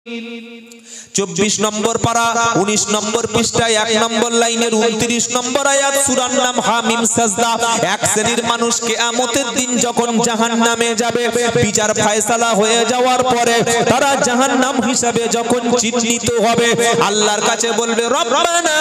24 নম্বর পারা 19 নম্বর পৃষ্ঠায় 1 নম্বর লাইনের 29 নম্বর আয়াত সূরার নাম হামিম সাজদা। এক শ্রেণীর মানুষ কিয়ামতের দিন যখন জাহান্নামে যাবে, বিচার ফয়সালা হয়ে যাওয়ার পরে তারা জাহান্নাম হিসাবে যখন চিহ্নিত হবে, আল্লাহর কাছে বলবে রব্বানা,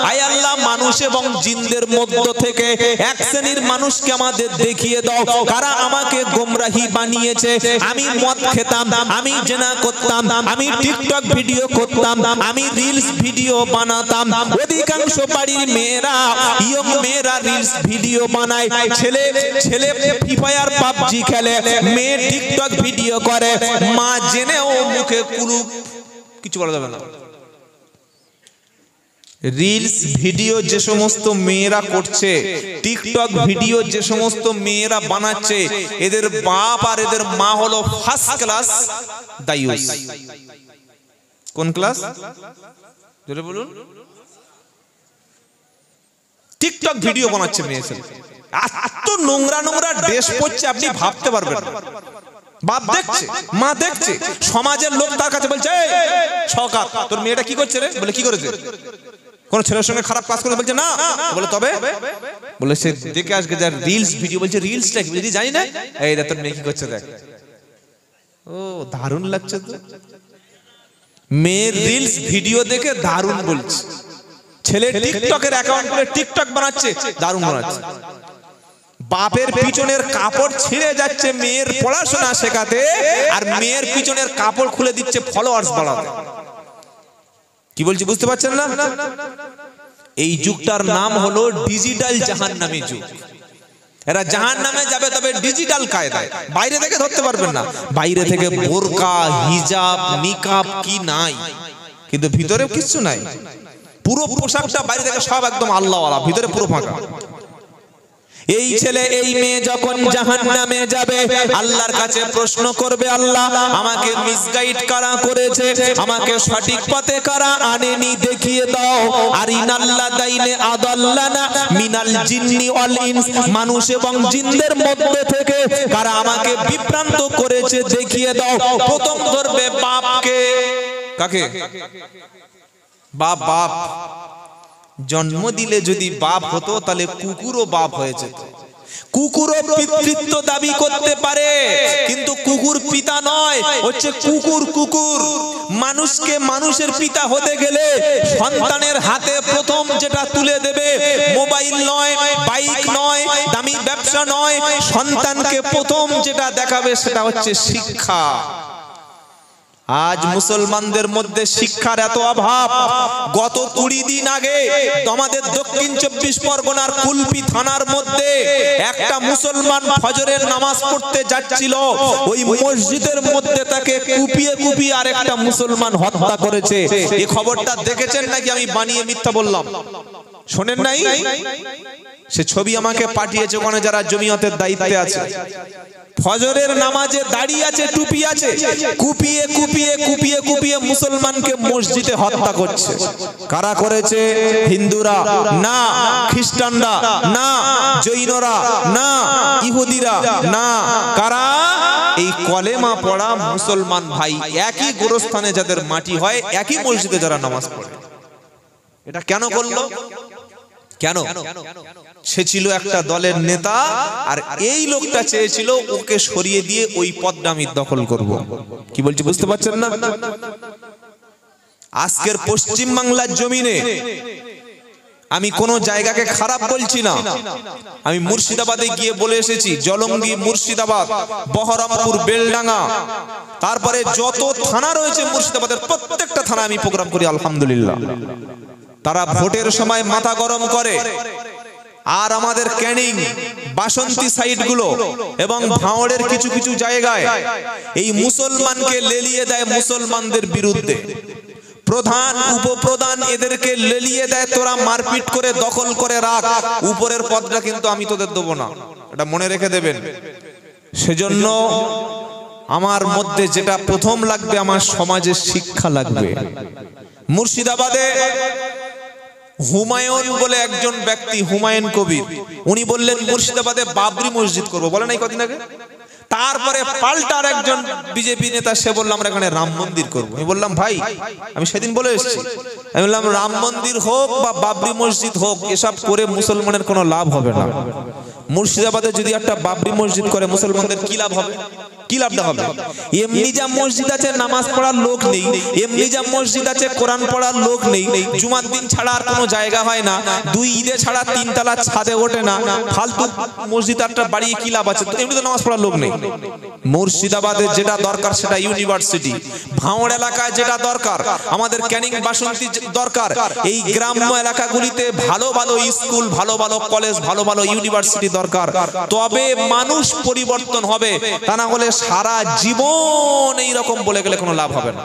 আয় আল্লাহ, মানুষ এবং জিনদের মধ্য থেকে এক শ্রেণীর মানুষকে আমাদের দেখিয়ে দাও, কারা আমাকে গোমরাহি বানিয়েছে। আমি মদ খেতাম, আমি জেনা করতাম, আমি টিকটক ভিডিও করতাম, আমি রিলস ভিডিও বানাতাম। অধিকাংশ বাড়ির মেয়েরা, ইয়ং মেয়েরা রিলস ভিডিও বানায়, ছেলে ফ্রি ফায়ার পাবজি খেলে, মেয়ে টিকটক ভিডিও করে, মা জেনেও মুখে কুলুপ কিছু বলা যাবে না। রিলস ভিডিও যে সমস্ত মেয়েরা করছে, টিকটক ভিডিও যে সমস্ত মেয়েরা বানাচ্ছে, এদের বাপ আর এদের মা হলো ফার্স্ট ক্লাস দায়ুস। কোন ক্লাস? জোরে বলুন। টিকটক ভিডিও বানাচ্ছে মেয়ে ছেলে, এত নোংরা নোংরা ড্রেস পরছে আপনি ভাবতে পারবেন না। বাপ দেখছে, মা দেখছে, সমাজের লোক তার কাছে বলছে, এই শওকত, তোর মেয়েটা কি করছে রে? বলে কি করেছে? কোন ছেলের সঙ্গে খারাপ কাজ করে? বলছে না। বলে তবে? বলে সে দেখে আজকে যার রিলস ভিডিও, বলছে রিলসটা কি? বলছি জানি না। এই রে তোর মেয়ে কি করছে দেখ। ও দারুণ লাগছে তো, মেয়ের রিলস ভিডিও দেখে দারুণ বলছে। ছেলে টিকটকের অ্যাকাউন্ট করে টিকটক বানাচ্ছে, দারুণ বানাচ্ছে। বাপের পিছনের কাপড় ছিঁড়ে যাচ্ছে মেয়ের পড়াশোনা শেখাতে, আর মেয়ের পিছনের কাপড় খুলে দিচ্ছে ফলোয়ার্স বাড়াতে। কি বলছি বুঝতে পারছেন না? এই যুগটার নাম হলো ডিজিটাল জাহান্নামী যুগ। এরা জাহান্নামে যাবে তবে ডিজিটাল কায়দায়, বাইরে থেকে ধরতে পারবেন না। বাইরে থেকে বোরকা, হিজাব, নিকাব কি নাই, কিন্তু ভিতরে কিছু নাই। পুরো পোশাকটা বাইরে থেকে সব একদম আল্লাহওয়ালা, ভিতরে পুরো ফাঁকা। এই ছেলে এই মেয়ে যখন জাহান্নামে যাবে, আল্লাহর কাছে প্রশ্ন করবে, আল্লাহ আমাকে মিসগাইড কারা করেছে, আমাকে সঠিক পথে কারা আনেনি দেখিয়ে দাও। আর ইনাল্লাদাইনে আদাল্লানা মিনাল জিন্নি ওয়াল ইনস, মানুষ এবং জিনদের মধ্যে থেকে কারা আমাকে বিভ্রান্ত করেছে দেখিয়ে দাও। প্রথম ধরবে বাপকে। কাকে? বাপ। বাপ জন্ম দিলে যদি বাপ হতো তাহলে কুকুরও বাপ হয়েছে। কুকুরও পিতৃত্ব দাবি করতে পারে, কিন্তু কুকুর পিতা নয়, হচ্ছে কুকুর। মানুষকে মানুষের পিতা হতে গেলে সন্তানের হাতে প্রথম যেটা তুলে দেবে, মোবাইল নয়, বাইক নয়, দামি ব্যবসা নয়, সন্তানকে প্রথম যেটা দেখাবে সেটা হচ্ছে শিক্ষা। আজ মুসলমানদের মধ্যে শিক্ষার এত অভাব। গত 20 দিন আগে আমাদের দক্ষিণ 24 পরগনার কুলপি থানার মধ্যে একটা মুসলমান ফজরের নামাজ পড়তে যাচ্ছিল, ওই মসজিদের মধ্যে তাকে কুপিয়ে আরেকটা মুসলমান হত্যা করেছে। এই খবরটা দেখেছেন নাকি? আমি বানিয়ে মিথ্যা বললাম? শোনেন নাই? সে ছবি আমাকে পাঠিয়েছে, ওখানে যারা জমিয়তের দায়িত্বে আছে, ফজরের নামাজে দাঁড়িয়ে আছে, টুপি আছে, কুপিয়ে মুসলমানকে মসজিদে হত্যা করছে। কারা করেছে? হিন্দুরা না, খ্রিস্টানরা না, জৈনরা না, ইহুদিরা না, কারা? এই কলেমা পড়া মুসলমান ভাই, একই গোরস্থানে যাদের মাটি হয়, একই মসজিদে যারা নামাজ পড়ে। এটা কেন করলো? কেন? সে ছিল একটা দলের নেতা, আর এই লোকটা চেয়েছিল ওকে সরিয়ে দিয়ে ওই পদটা আমি দখল করব। কি বলছি বুঝতে পারছেন না? আজকের পশ্চিম বাংলার জমিনে আমি কোন জায়গাকে খারাপ বলছি না। আমি মুর্শিদাবাদে গিয়ে বলে এসেছি, জলঙ্গি, মুর্শিদাবাদ, বহরমপুর, বেলডাঙ্গা, তারপরে যত থানা রয়েছে মুর্শিদাবাদের প্রত্যেকটা থানা আমি প্রোগ্রাম করি আলহামদুলিল্লাহ। তারা ভোটের সময় মাথা গরম করে, আর আমাদের ক্যানিং, বাসন্তী সাইড গুলো এবং ভাঁড়ের কিছু জায়গায় এই মুসলমানকে লেলিয়ে দেয় মুসলমানদের বিরুদ্ধে। প্রধান, উপপ্রধান এদেরকে লেলিয়ে দেয়, তোরা মারপিট করে দখল করে রাখ, উপরের পদটা কিন্তু আমি তোদের দেবো না, এটা মনে রেখে দেবেন। সেজন্য আমার মধ্যে যেটা প্রথম লাগবে, আমার সমাজে শিক্ষা লাগবে। মুর্শিদাবাদে হুমায়ুন বলে একজন ব্যক্তি, হুমায়ুন কবির, উনি বললেন মুর্শিদাবাদে বাবরি মসজিদ করবো। বলে নাই কদিন আগে? তারপরে পাল্টার একজন বিজেপি নেতা সে বলল আমরা এখানে রাম মন্দির করবো। আমি বললাম ভাই, আমি সেদিন বলে এসেছি, আমি বললাম রাম মন্দির হোক বা বাবরি মসজিদ হোক, এসব করে মুসলমানের কোনো লাভ হবে না। মুর্শিদাবাদে যদি একটা বাবরি মসজিদ করে মুসলমানদের কি লাভ হবে? কি লাভটা হবে? এমনি যা মসজিদ আছে নামাজ পড়ার লোক নেই, এমনি যা মসজিদ আছে কোরআন পড়ার লোক নেই, জুমার দিন ছাড়া আর কোনো জায়গা হয় না, দুই ঈদে ছাড়া তিনতলা ছাদে ওঠে না, ফালতু মসজিদ একটা বাড়িয়ে কি লাভ আছে? এমনি তো নামাজ পড়ার লোক নেই। মুর্শিদাবাদে যেটা দরকার সেটা ইউনিভার্সিটি, ভাঙড় এলাকায় যেটা দরকার আমাদের ক্যানিং বাসন্তী দরকার, এই গ্রাম্য এলাকাগুলিতে ভালো ভালো স্কুল, ভালো ভালো কলেজ, ভালো ভালো ইউনিভার্সিটি দরকার। তবে মানুষ পরিবর্তন হবে, তা না হলে সারা জীবন এই রকম বলে গেলে কোনো লাভ হবে না।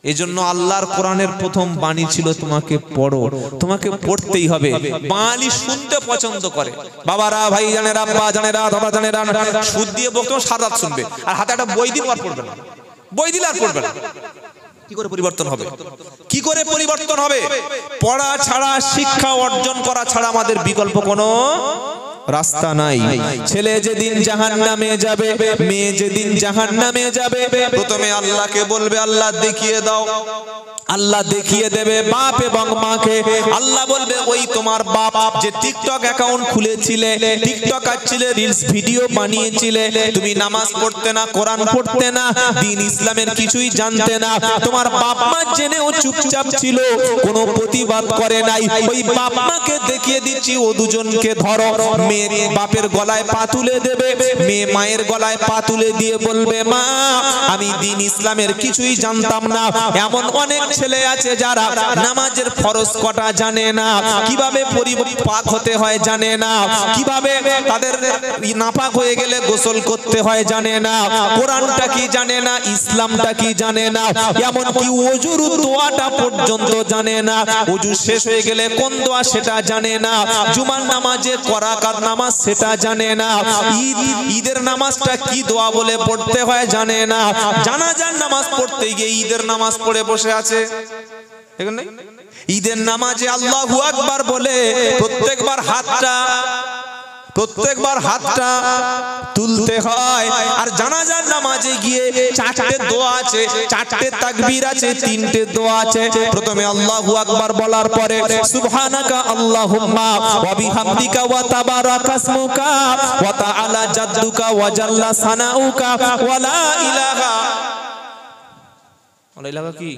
এজন্য আল্লাহর কোরআনের প্রথম বাণী ছিল তোমাকে পড়ো, তোমাকে পড়তেই হবে। বাঙালি শুনতে পছন্দ করে, বাবারা, ভাই জানেরা, আব্বা জানেরা, দাদা জানেরা, সুদ দিয়ে বক্তব্য সারা রাত শুনবে, আর হাতে একটা বই দিলে আর পড়বে না, বই দিলে আর পড়বে না। কি করে পরিবর্তন হবে? কি করে পরিবর্তন হবে? পড়া ছাড়া, শিক্ষা অর্জন করা ছাড়া আমাদের বিকল্প কোনো রাস্তা নাই। ছেলে যেদিন জাহান্নামে যাবে, মেয়ে যেদিন জাহান্নামে যাবে, প্রথমে আল্লাহকে বলবে আল্লাহ দেখিয়ে দাও। আল্লাহ দেখিয়ে দেবে বাপ এবং মাকে। আল্লাহ বলবে ওই তোমার বাপ যে টিকটক অ্যাকাউন্ট খুলেছিলে, টিকটক আসছিলে, রিলস ভিডিও বানিয়েছিলে, তুমি নামাজ পড়তে না, কোরআন পড়তে না, দ্বীন ইসলামের কিছুই জানতে না, তোমার বাপ মা জেনেও চুপচাপ ছিল, কোনো প্রতিবাদ করে নাই। ওই বাপ মাকে দেখিয়ে দিচ্ছি, ও দুজনকে ধরো। মেয়ে বাপের গলায় পা তুলে দেবে, মেয়ে মায়ের গলায় পা তুলে দিয়ে বলবে মা আমি দ্বীন ইসলামের কিছুই জানতাম না। এমন অনেক ছেলে আছে যারা নামাজের ফরজ কটা জানে না, কিভাবে পাক হতে হয় জানে না, কিভাবে তাদের নাপাক হয়ে গেলে গোসল করতে হয় জানে না, কোরআনটা কি জানে না, ইসলামটা কি জানে না, এমন কি ওযুর দোয়াটা পর্যন্ত জানে না, ওযু শেষ হয়ে গেলে কোন দোয়া সেটা জানে না, জুমার নামাজে করাকাত নামাজ সেটা জানে না, ঈদের নামাজটা কি দোয়া বলে পড়তে হয় জানে না, জানাজার নামাজ পড়তে গিয়ে ঈদের নামাজ পড়ে বসে আছে। ঈদের নামাজে আল্লাহু আকবার বলে প্রত্যেকবার হাতটা তুলতে হয়। আর জানাজার নামাজে গিয়ে চারটে দোয়া আছে, চারটে তাকবীর আছে, তিনটে দোয়া আছে। প্রথমে আল্লাহু আকবার বলার পরে সুবহানাকা আল্লাহুম্মা ওয়া বিহামদিকা ওয়া তাবারাকা ইসমুকা ওয়া তাআলা জাদ্দুকা ওয়া জাল্লা সানাউকা ওয়া লা ইলাহা কি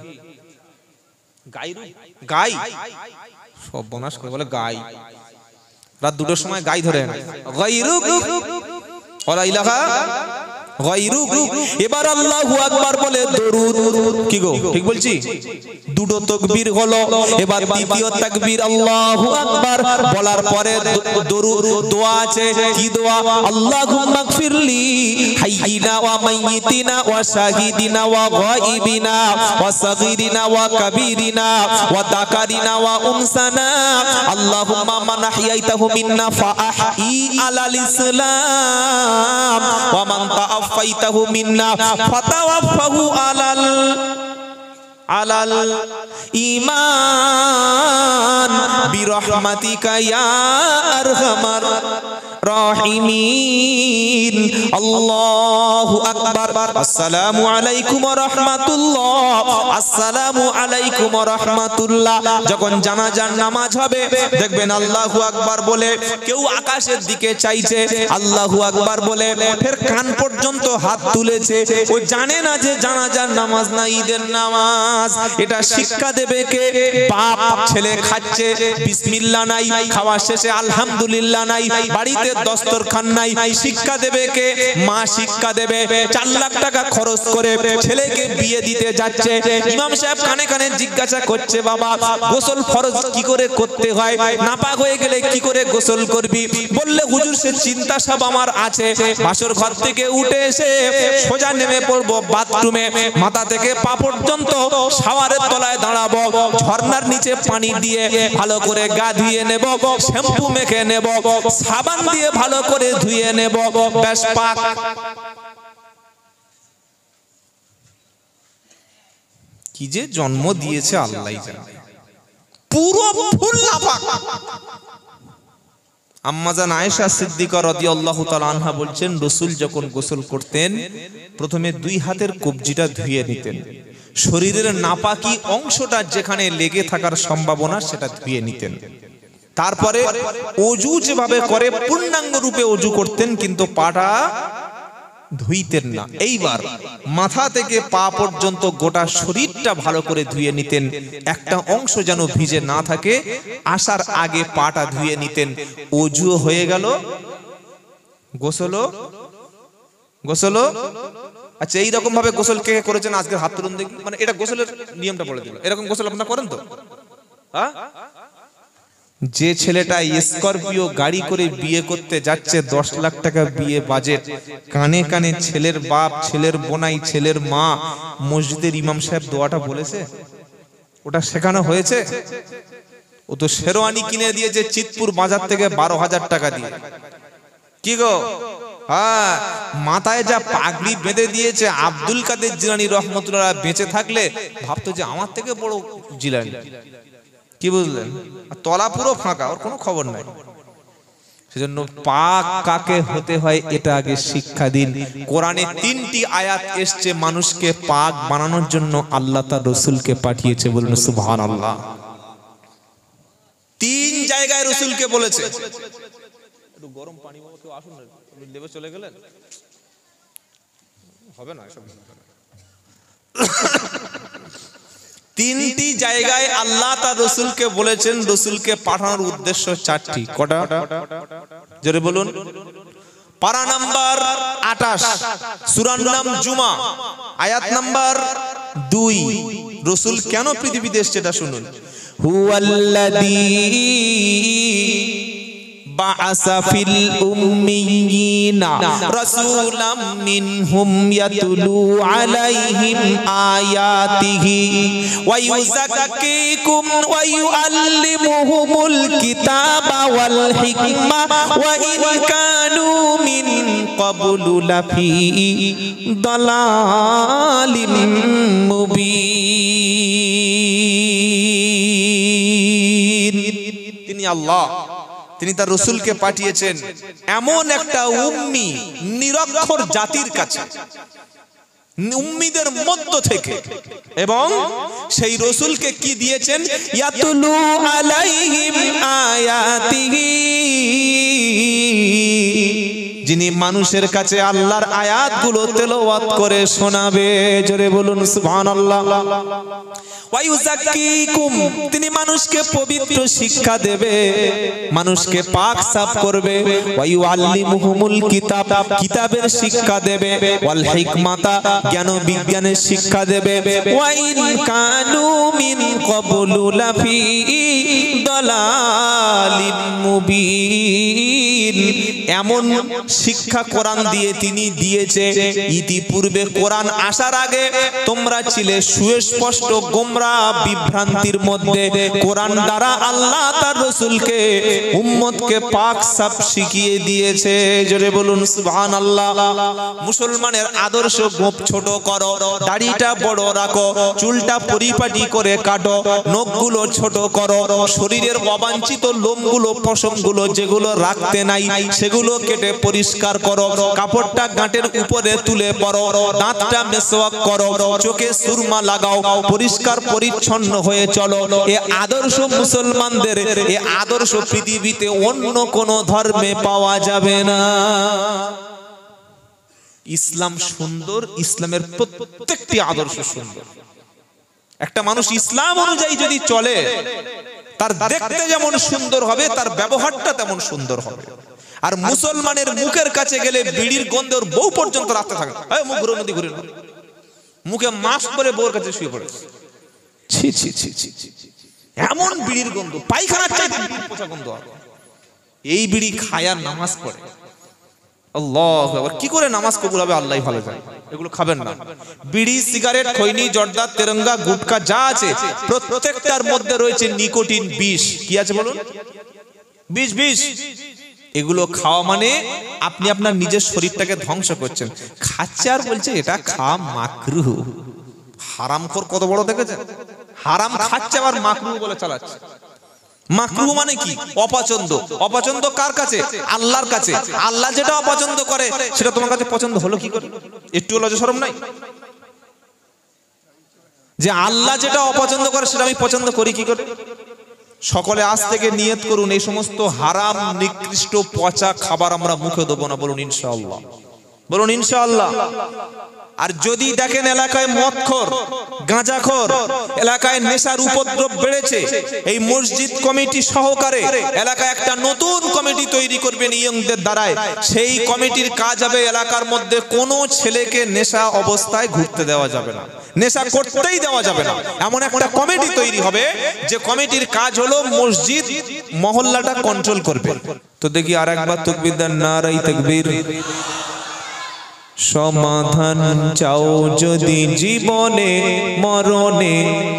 গাই সব বনাস করে বলে গাই, রাত 2টার সময় গাই ধরে গায়রুক ওয়া ইলাহা গায়রুক। এবার আল্লাহু আকবার বলে দরুদ, কি গো ঠিক বলছি? দুটো তাকবীর হলো। এবার দ্বিতীয় তাকবীর আল্লাহু আকবার বলার পরে দরুদ দোয়া আছে, কি দোয়া? আল্লাহুম্মা গফিরলি হাইয়িনা ওয়া মাইয়িতিনা ওয়া শাহিদিনা ওয়া গায়িবিনা ওয়া সাগীরিনা ওয়া কাবীরিনা ওয়া যাকারিনা ওয়া উনসানা আল্লাহুম্মা মান আহইয়াইতাহু মিন্না ফাআহই আলাল ইসলাম ওয়া মান তাওয়াফাইতাহু মিন্না ফাতাওয়াফাহু আলাল ঈমান বিরহমাতিকা ইয়া আরহামার রাহিমিন। আল্লাহু আকবার। আসসালামু আলাইকুম ওয়া রাহমাতুল্লাহ, আসসালামু আলাইকুম ওয়া রাহমাতুল্লাহ। যখন জানাজার নামাজ হবে দেখবেন আল্লাহু আকবার বলে কেউ আকাশের দিকে চাইছে, আল্লাহু আকবার বলে ফের কান পর্যন্ত হাত তুলেছে। ও জানে না যে জানাজার নামাজ না ঈদের নামাজ। এটা শিক্ষা দেবে কে? বাপ। ছেলে খাচ্ছে, বিসমিল্লাহ নাই, খাওয়া শেষে আলহামদুলিল্লাহ নাই, বাড়িতে দস্তরখান নাই, শিক্ষা দেবে কে? মা শিক্ষা দেবে। 4 লাখ টাকা খরচ করে ছেলেকে বিয়ে দিতে যাচ্ছে, ইমাম সাহেব কানে কানে জিজ্ঞাসা করছে বাবা গোসল ফরজ কি করে করতে হয়, নাপাক হয়ে গেলে কি করে গোসল করবি? বললে হুজুর সে চিন্তা সব আমার আছে, বাসর ঘর থেকে উঠে এসে সোজা নেমে পড়বো বাথরুমে, মাথা থেকে পা পর্যন্ত শাওয়ারের তলায় দাঁড়াবো, ঝর্ণার নিচে পানি দিয়ে ভালো করে গা ধুয়ে নেব, শ্যাম্পু মেখে নেব, সাবান দিয়ে ভালো করে ধুয়ে নেব, ব্যাস পাক। কি যে জন্ম দিয়েছে আল্লাহই জানে, পুরো ফুল নাপাক। আম্মাজান আয়েশা সিদ্দিকা রাদিয়াল্লাহু তাআলা আনহা বলছেন, রাসূল যখন গোসল করতেন প্রথমে দুই হাতের কবজিটা ধুয়ে নিতেন, শরীরের নাপাকি অংশটা যেখানে লেগে থাকার সম্ভাবনা সেটা ধুয়ে নিতেন, তারপরে ওযু যেভাবে করে পূর্ণাঙ্গ রূপে ওযু করতেন, কিন্তু পাটা ধুইতেন না। এইবার মাথা থেকে পা পর্যন্ত গোটা শরীরটা ভালো করে ধুয়ে নিতেন, একটা অংশ যেন ভিজে না থাকে, আসার আগে পাটা ধুয়ে নিতেন। ওযু হয়ে গেল, গোসল। আচ্ছা, এইরকম ভাবে গোসল কে করেছেন আজকে হাত তুলুন দেখি, মানে এটা গোসলের নিয়মটা বলে দিল। এরকম গোসল আপনারা করেন তো? হ্যাঁ, যে ছেলেটা স্করপিও গাড়ি করে বিয়ে করতে যাচ্ছে, 10 লাখ টাকা বিয়ে বাজেট, কানে কানে ছেলের বাপ, ছেলের বোনাই, ছেলের মা, মসজিদের ইমাম সাহেব দোয়াটা বলেছে? ওটা শেখানো হয়েছে? ও তো শেরওয়ানি কিনে দিয়েছে চিতপুর বাজার থেকে 12,000 টাকা দিয়ে। কি গো, হ্যাঁ, মাথায় যা পাগড়ি বেঁধে দিয়েছে, আব্দুল কাদের জিলানী রহমতুল্লাহ বেঁচে থাকলে ভাবতো যে আমার থেকে বড় জিলানী। কি বুঝলেন? তলা পুরো ফাঁকা, ওর কোনো খবর নাই। সেজন্য পাক কাকে হতে হয় এটা আগে শিক্ষা দিন। কোরআনে 3টি আয়াত এসছে মানুষকে পাক বানানোর জন্য, আল্লাহ তার রাসূলকে পাঠিয়েছে। বলুন সুবহানাল্লাহ। 3 জায়গায় রাসূলকে বলেছে। একটু গরম পানি বাবা, কেউ আসুন না, লেবে চলে গেলেন, হবে না এসব। 3টি জায়গায় আল্লাহ তার রাসূলকে বলেছেন। রাসূলকে পাঠানোর উদ্দেশ্য 4টি। কটা? জোরে বলুন। পারা নাম্বার 28, সূরার নাম জুমা, আয়াত নাম্বার 2। রাসূল কেন পৃথিবীতে এসেছে এটা শুনুন। হুয়াল্লাযী বাআসা ফিল উম্মিয়িনা রাসূলাম মিনহুম ইয়াতলু আলাইহিম আয়াতিহি ওয়া ইউযাক্কিকুম ওয়া ইউআল্লিমুহুমুল কিতাবা ওয়াল হিকমা ওয়া ইন কানু মিন ক্বাবলু লাফি দালালিম মুবিন। তিনি আল্লাহ, তিনি তার রাসূলকে পাঠিয়েছেন এমন একটা উম্মি নিরক্ষর জাতির কাছে, উম্মিদের মধ্য থেকে, এবং সেই রাসূলকে কি দিয়েছেন? ইয়াতুলু আলাইহিম আয়াতিহি, যিনি মানুষের কাছে আল্লাহর আয়াতগুলো তেলাওয়াত করে শোনাবে। জোরে বলুন সুবহানাল্লাহ। ওয়া ইউযাক্কিকুম, তিনি মানুষকে পবিত্র শিক্ষা দেবে, মানুষকে পাক সাফ করবে। ওয়া ইউআল্লিমুহুমুল কিতাব, কিতাবের শিক্ষা দেবে। ওয়াল হিকমাতা, জ্ঞান বিজ্ঞানের শিক্ষা দেবে। ওয়া ইন কানু মিন ক্বাবলু লাফি দালালিম মুবিন। এমন শিক্ষা কোরআন দিয়ে তিনি দিয়েছে, ইতিপূর্বে কোরআন আসার আগে তোমরা ছিলে সুস্পষ্ট গোমরা বিভ্রান্তির মধ্যে। কোরআন দ্বারা আল্লাহ তার রাসূলকে, উম্মতকে পাক সাফ শিখিয়ে দিয়েছে। জোরে বলুন সুবহানাল্লাহ। মুসলমানের আদর্শ গোপ ছোট করো, দাড়িটা বড় রাখো, চুলটা পরিপাটি করে কাটো, নখগুলো ছোট করো, শরীরের অবাঞ্ছিত লোমগুলো, পশমগুলো যেগুলো রাখতে নাই সেগুলো কেটে পরিষ্কার করো, কাপড়টা গাঁটের উপরে তুলে পরো, দাঁতটা মেসওয়াক করো, চোখে সুরমা লাগাও, পরিষ্কার পরিচ্ছন্ন হয়ে চলো। এ আদর্শ মুসলমানদের, এ আদর্শ পৃথিবীতে অন্য কোন ধর্মে পাওয়া যাবে না। ইসলাম সুন্দর, ইসলামের প্রত্যেকটি আদর্শ সুন্দর। একটা মানুষ ইসলাম অনুযায়ী যদি চলে, তার দেখতে যেমন সুন্দর হবে, তার ব্যবহারটা তেমন সুন্দর হবে। আর মুসলমানের মুখের কাছে গেলে বিড়ির গন্ধে ওর বউ পর্যন্ত রাখতে থাকে, মুখ ঘুরে নদী ঘুরে, মুখে মাস্ক পরে বউর কাছে শুয়ে পড়ে। ছি ছি ছি ছি, এমন বিড়ির গন্ধ, পায়খানার চাইতে পচা গন্ধ। এই বিড়ি খায় আর নামাজ পড়ে। আল্লাহু আকবার। কি করে নামাজ কবুল হবে আল্লাহই ভালো জানে। এগুলো খাবেন না। বিড়ি, সিগারেট, খৈনি, জর্দা, তেরঙ্গা, গুটকা যা আছে প্রত্যেকটার মধ্যে রয়েছে নিকোটিন বিষ। কি আছে বলুন? বিষ। এগুলো খাওয়া মানে আপনি আপনার নিজের শরীরটাকে ধ্বংস করছেন। খাচ্ছে আর বলছে এটা খাওয়া মাকরুহ। হারামখোর কত বড় দেখেছেন? হারাম খাচ্ছে আবার মাকরুহ বলে চালাচ্ছে। মাকরুহ মানে কি? অপছন্দ। অপছন্দ কার কাছে? আল্লাহর কাছে। আল্লাহ যেটা অপছন্দ করে সেটা তোমার কাছে পছন্দ হলো কি করে? একটু লজ্জা শরম নাই যে আল্লাহ যেটা অপছন্দ করে সেটা আমি পছন্দ করি কি করে? সকলে আজ থেকে নিয়ত করুন, এই সমস্ত হারাম নিকৃষ্ট পচা খাবার আমরা মুখে দেবো না। বলুন ইনশাআল্লাহ, বলুন ইনশাআল্লাহ। আর যদি দেখেন এলাকায় মদখোর, গাঁজাখোর, এলাকায় নেশার উপদ্রব বেড়েছে, এই মসজিদ কমিটি সহকারে এলাকায় একটা নতুন কমিটি তৈরি করবেন ইয়ংদের দ্বারায়। সেই কমিটির কাজ হবে এলাকার মধ্যে কোনো ছেলেকে নেশা অবস্থায় ঘুরতে দেওয়া যাবে না, নেশা করতেই দেওয়া যাবে না। এমন একটা কমিটি তৈরি হবে যে কমিটির কাজ হলো মসজিদ মহল্লাটা কন্ট্রোল করবে। তো দেখি আর একবার তাকবীর দেন, নারাই তাকবীর। সমাধান চাও যদি জীবনে মরণে,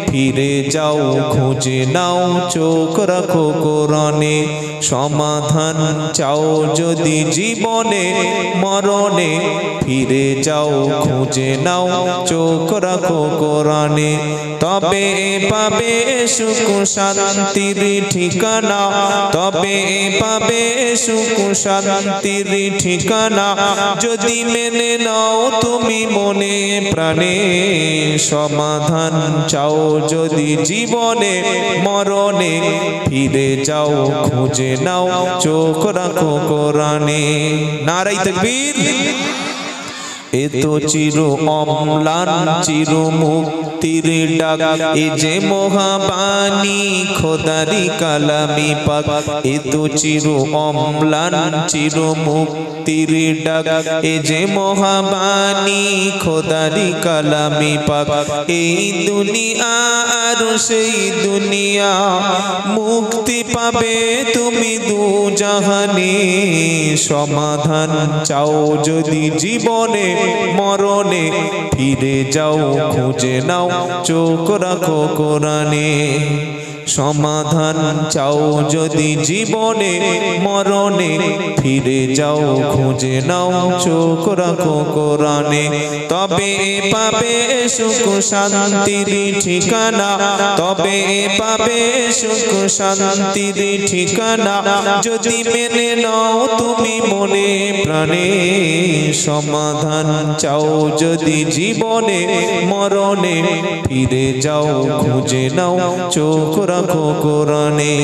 ফিরে যাও খুঁজে নাও চোখ রাখো কোরআনে। সমাধান চাও যদি জীবনে মরণে, ফিরে যাও খুঁজে নাও চোখ রাখো কোরআনে। তবে পাবে সুখ শান্তির ঠিকানা, তবে পাবে সুখ শান্তির ঠিকানা, যদি মেনে নাও তুমি মনে প্রাণে। সমাধান চাও যদি জীবনে মরণে, ফিরে যাও খুঁজে নাও চোখ রাখো কোরআনে। নারাই তাকবীর। এ তো চির অম্লান চির মুক্তির ডাক, এ যে মহাবাণী খোদারি কালামি পাক। এ তো চির অম্লান চির মুক্তির ডাক, এ যে মহাবাণী খোদারি কালামি পাক। এই দুনিয়া আর সেই দুনিয়া, মুক্তি পাবে তুমি দু জাহানে। সমাধান চাও যদি জীবনে মরণে, ফিরে যাও খুঁজে নাও চোখ রাখো কোরআনে। সমাধান চাও যদি জীবনে মরণে, ফিরে যাও খুঁজে নাও চোখ রাখো কোরআনে। তবে পাবে সুখ শান্তির ঠিকানা, তবে পাবে সুখ শান্তির ঠিকানা, যদি মেনে নাও তুমি মনে প্রাণে। সমাধান চাও যদি জীবনে মরণে, ফিরে যাও খুঁজে নাও চোখ রাখো কোরআনে।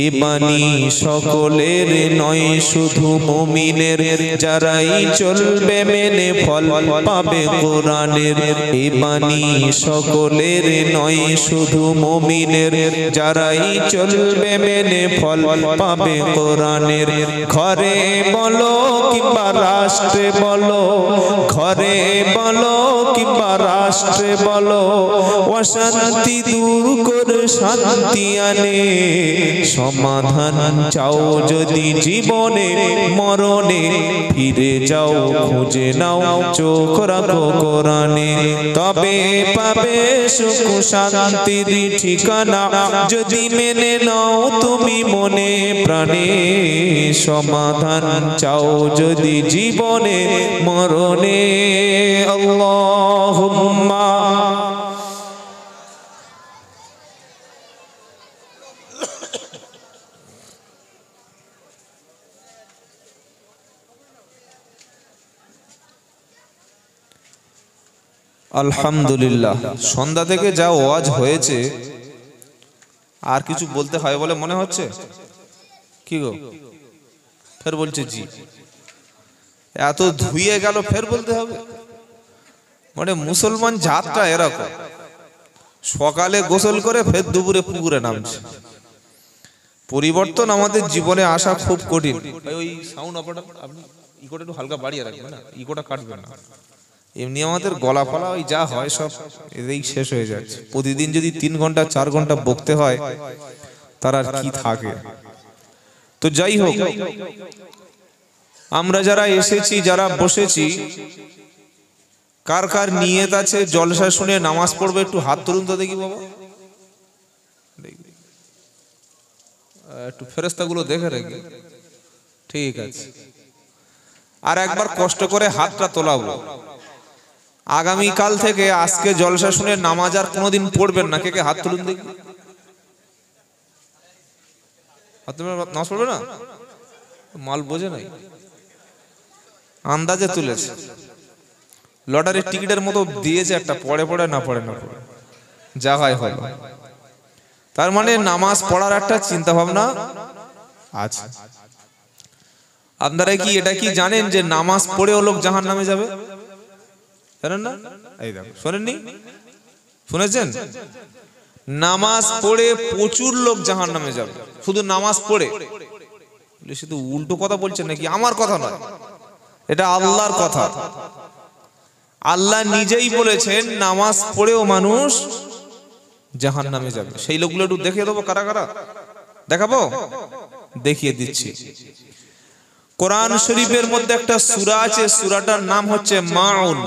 এ বাণী সকলের নয় শুধু মুমিনের, যারাই চলবে মেনে ফল পাবে কোরআনের। এ বাণী সকলের নয় শুধু মুমিনের, যারাই চলবে মেনে ফল পাবে কোরআনের। ঘরে বলো কিংবা রাষ্ট্রে বলো, ঘরে বলো কিংবা রাষ্ট্রে বলো, অশান্তি দূর করে শান্তি আনে। সমাধান চাও যদি জীবনে মরণে, ফিরে যাও খুঁজে নাও চোখ রাখো কোরআনে। তবে পাবে সুখ শান্তির ঠিকানা, যদি মেনে নাও তুমি মনে প্রাণে। সমাধান চাও যদি জীবনে মরণে। আল্লাহুম্মা আলহামদুলিল্লাহ। সন্ধ্যা থেকে যা ওয়াজ হয়েছে, আর কিছু বলতে হয় বলে মনে হচ্ছে? কি গো, ফের বলছে জি। এত ধুয়ে গেল ফের বলতে হবে? মানে মুসলমান জাতটা এরকম, সকালে গোসল করে ফের দুপুরে পুকুরে নামছে। পরিবর্তন আমাদের জীবনে আসা খুব কঠিন। ওই সাউন্ড অপারেটর আপনি ইকোটা একটু হালকা বাড়িয়ে রাখবেন না, ইকোটা কাটবেন না। এমনি আমাদের গলা ফলা ওই যা হয় সব এতেই শেষ হয়ে যাচ্ছে। প্রতিদিন যদি 3 ঘন্টা 4 ঘন্টা বকতে হয়, তার আর কি থাকে। তো যাই হোক, আমরা যারা এসেছি, যারা বসেছি, কার কার নিয়ত আছে জলসা শুনে নামাজ পড়বে একটু হাত তুলুন তো দেখি বাবা। একটু ফেরেশতাগুলো দেখে রাখি। ঠিক আছে, আর একবার কষ্ট করে হাতটা তোলাবো। আগামী কাল থেকে আজকে জলসা শুনে নামাজ আর কোনোদিন পড়বেন না। কে কে হাত তুলুন দেখি। আর তুমি নামাজ পড়বে না? মাল বোঝে নাই, আন্দাজে তুলেছে, লটারির টিকিটের মতো দিয়েছে একটা, পড়ে পড়ে না পড়ে না পড়ে জায়গায় হলো। তার মানে নামাজ পড়ার একটা চিন্তা ভাবনা আছে। আপনারা কি এটা কি জানেন যে নামাজ পড়েও লোক জাহান্নামে যাবে? জানেন না? এই দেখো, শোনেননি? শুনেছেন? নামাজ পড়ে প্রচুর লোক জাহান্নামে যাবে, শুধু নামাজ পড়ে। শুধু উল্টো কথা বলছেন নাকি? আমার কথা নয়, এটা আল্লাহর কথা। আল্লাহ নিজেই বলেছেন নামাজ পড়েও মানুষ জাহান্নামে যাবে। সেই লোকগুলো একটু দেখিয়ে দেবো, কারা কারা দেখাবো? দেখিয়ে দিচ্ছি। কোরআন শরীফের মধ্যে একটা সূরা আছে, সূরাটার নাম হচ্ছে মাউন।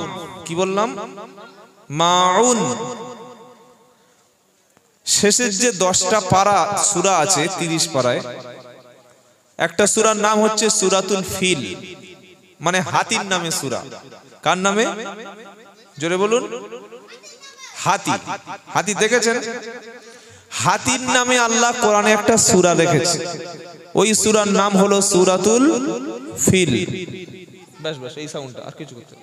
কি বললাম? মাউন। শেষের যে 10টা পারা সূরা আছে, 30 পারায় একটা সূরার নাম হচ্ছে সূরাতুল ফিল, মানে হাতির নামে সূরা। কার নামে? জোরে বলুন। হাতি। হাতি দেখেছেন? হাতির নামে আল্লাহ কোরআনে একটা সূরা রেখেছে, ওই সূরার নাম হলো সূরাতুল ফিল। বাস বাস, এই সাউন্ডটা, আর কিছু করতে,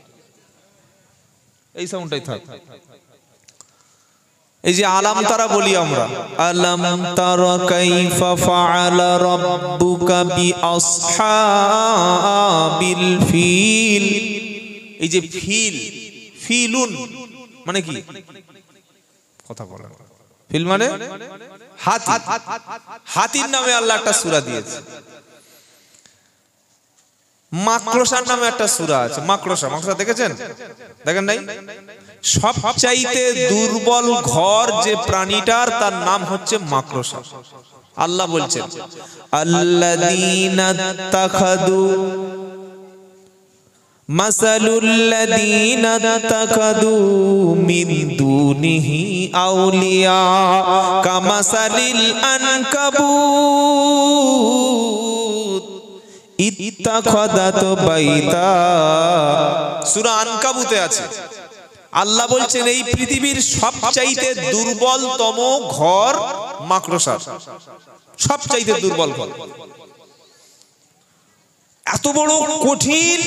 এই সাউন্ডটাই থাক। এই যে আলাম তারা বলি আমরা, আলাম তারা কাইফা ফাআলা রাব্বুকা বিআসহাবিল ফিল। এই যে ফিল, ফিলুন মানে কি? কথা বলেন। ফিল মানে হাতি। হাতির নামে আল্লাহ একটা সূরা দিয়েছে। মাকড়সার নামে একটা সূরা আছে, মাকড়সা। মাকড়সা দেখেছেন? দেখেন নাই? সবচাইতে দুর্বল ঘর যে প্রাণীটার, তার নাম হচ্ছে মাকড়সা। আল্লাহ বলছেন আল্লাযীনা তাখাযু মাসালুল্লাযীনা তাখাযু মিন দুনিহি আউলিয়া কামাসালিল আনকাবুত ইত্তাখাযাত বাইতা। সূরা আনকাবুতে আছে। আল্লাহ বলছেন এই পৃথিবীর সবচাইতে দুর্বলতম ঘর মাকড়সা, সবচাইতে দুর্বল ঘর। এত বড় কঠিন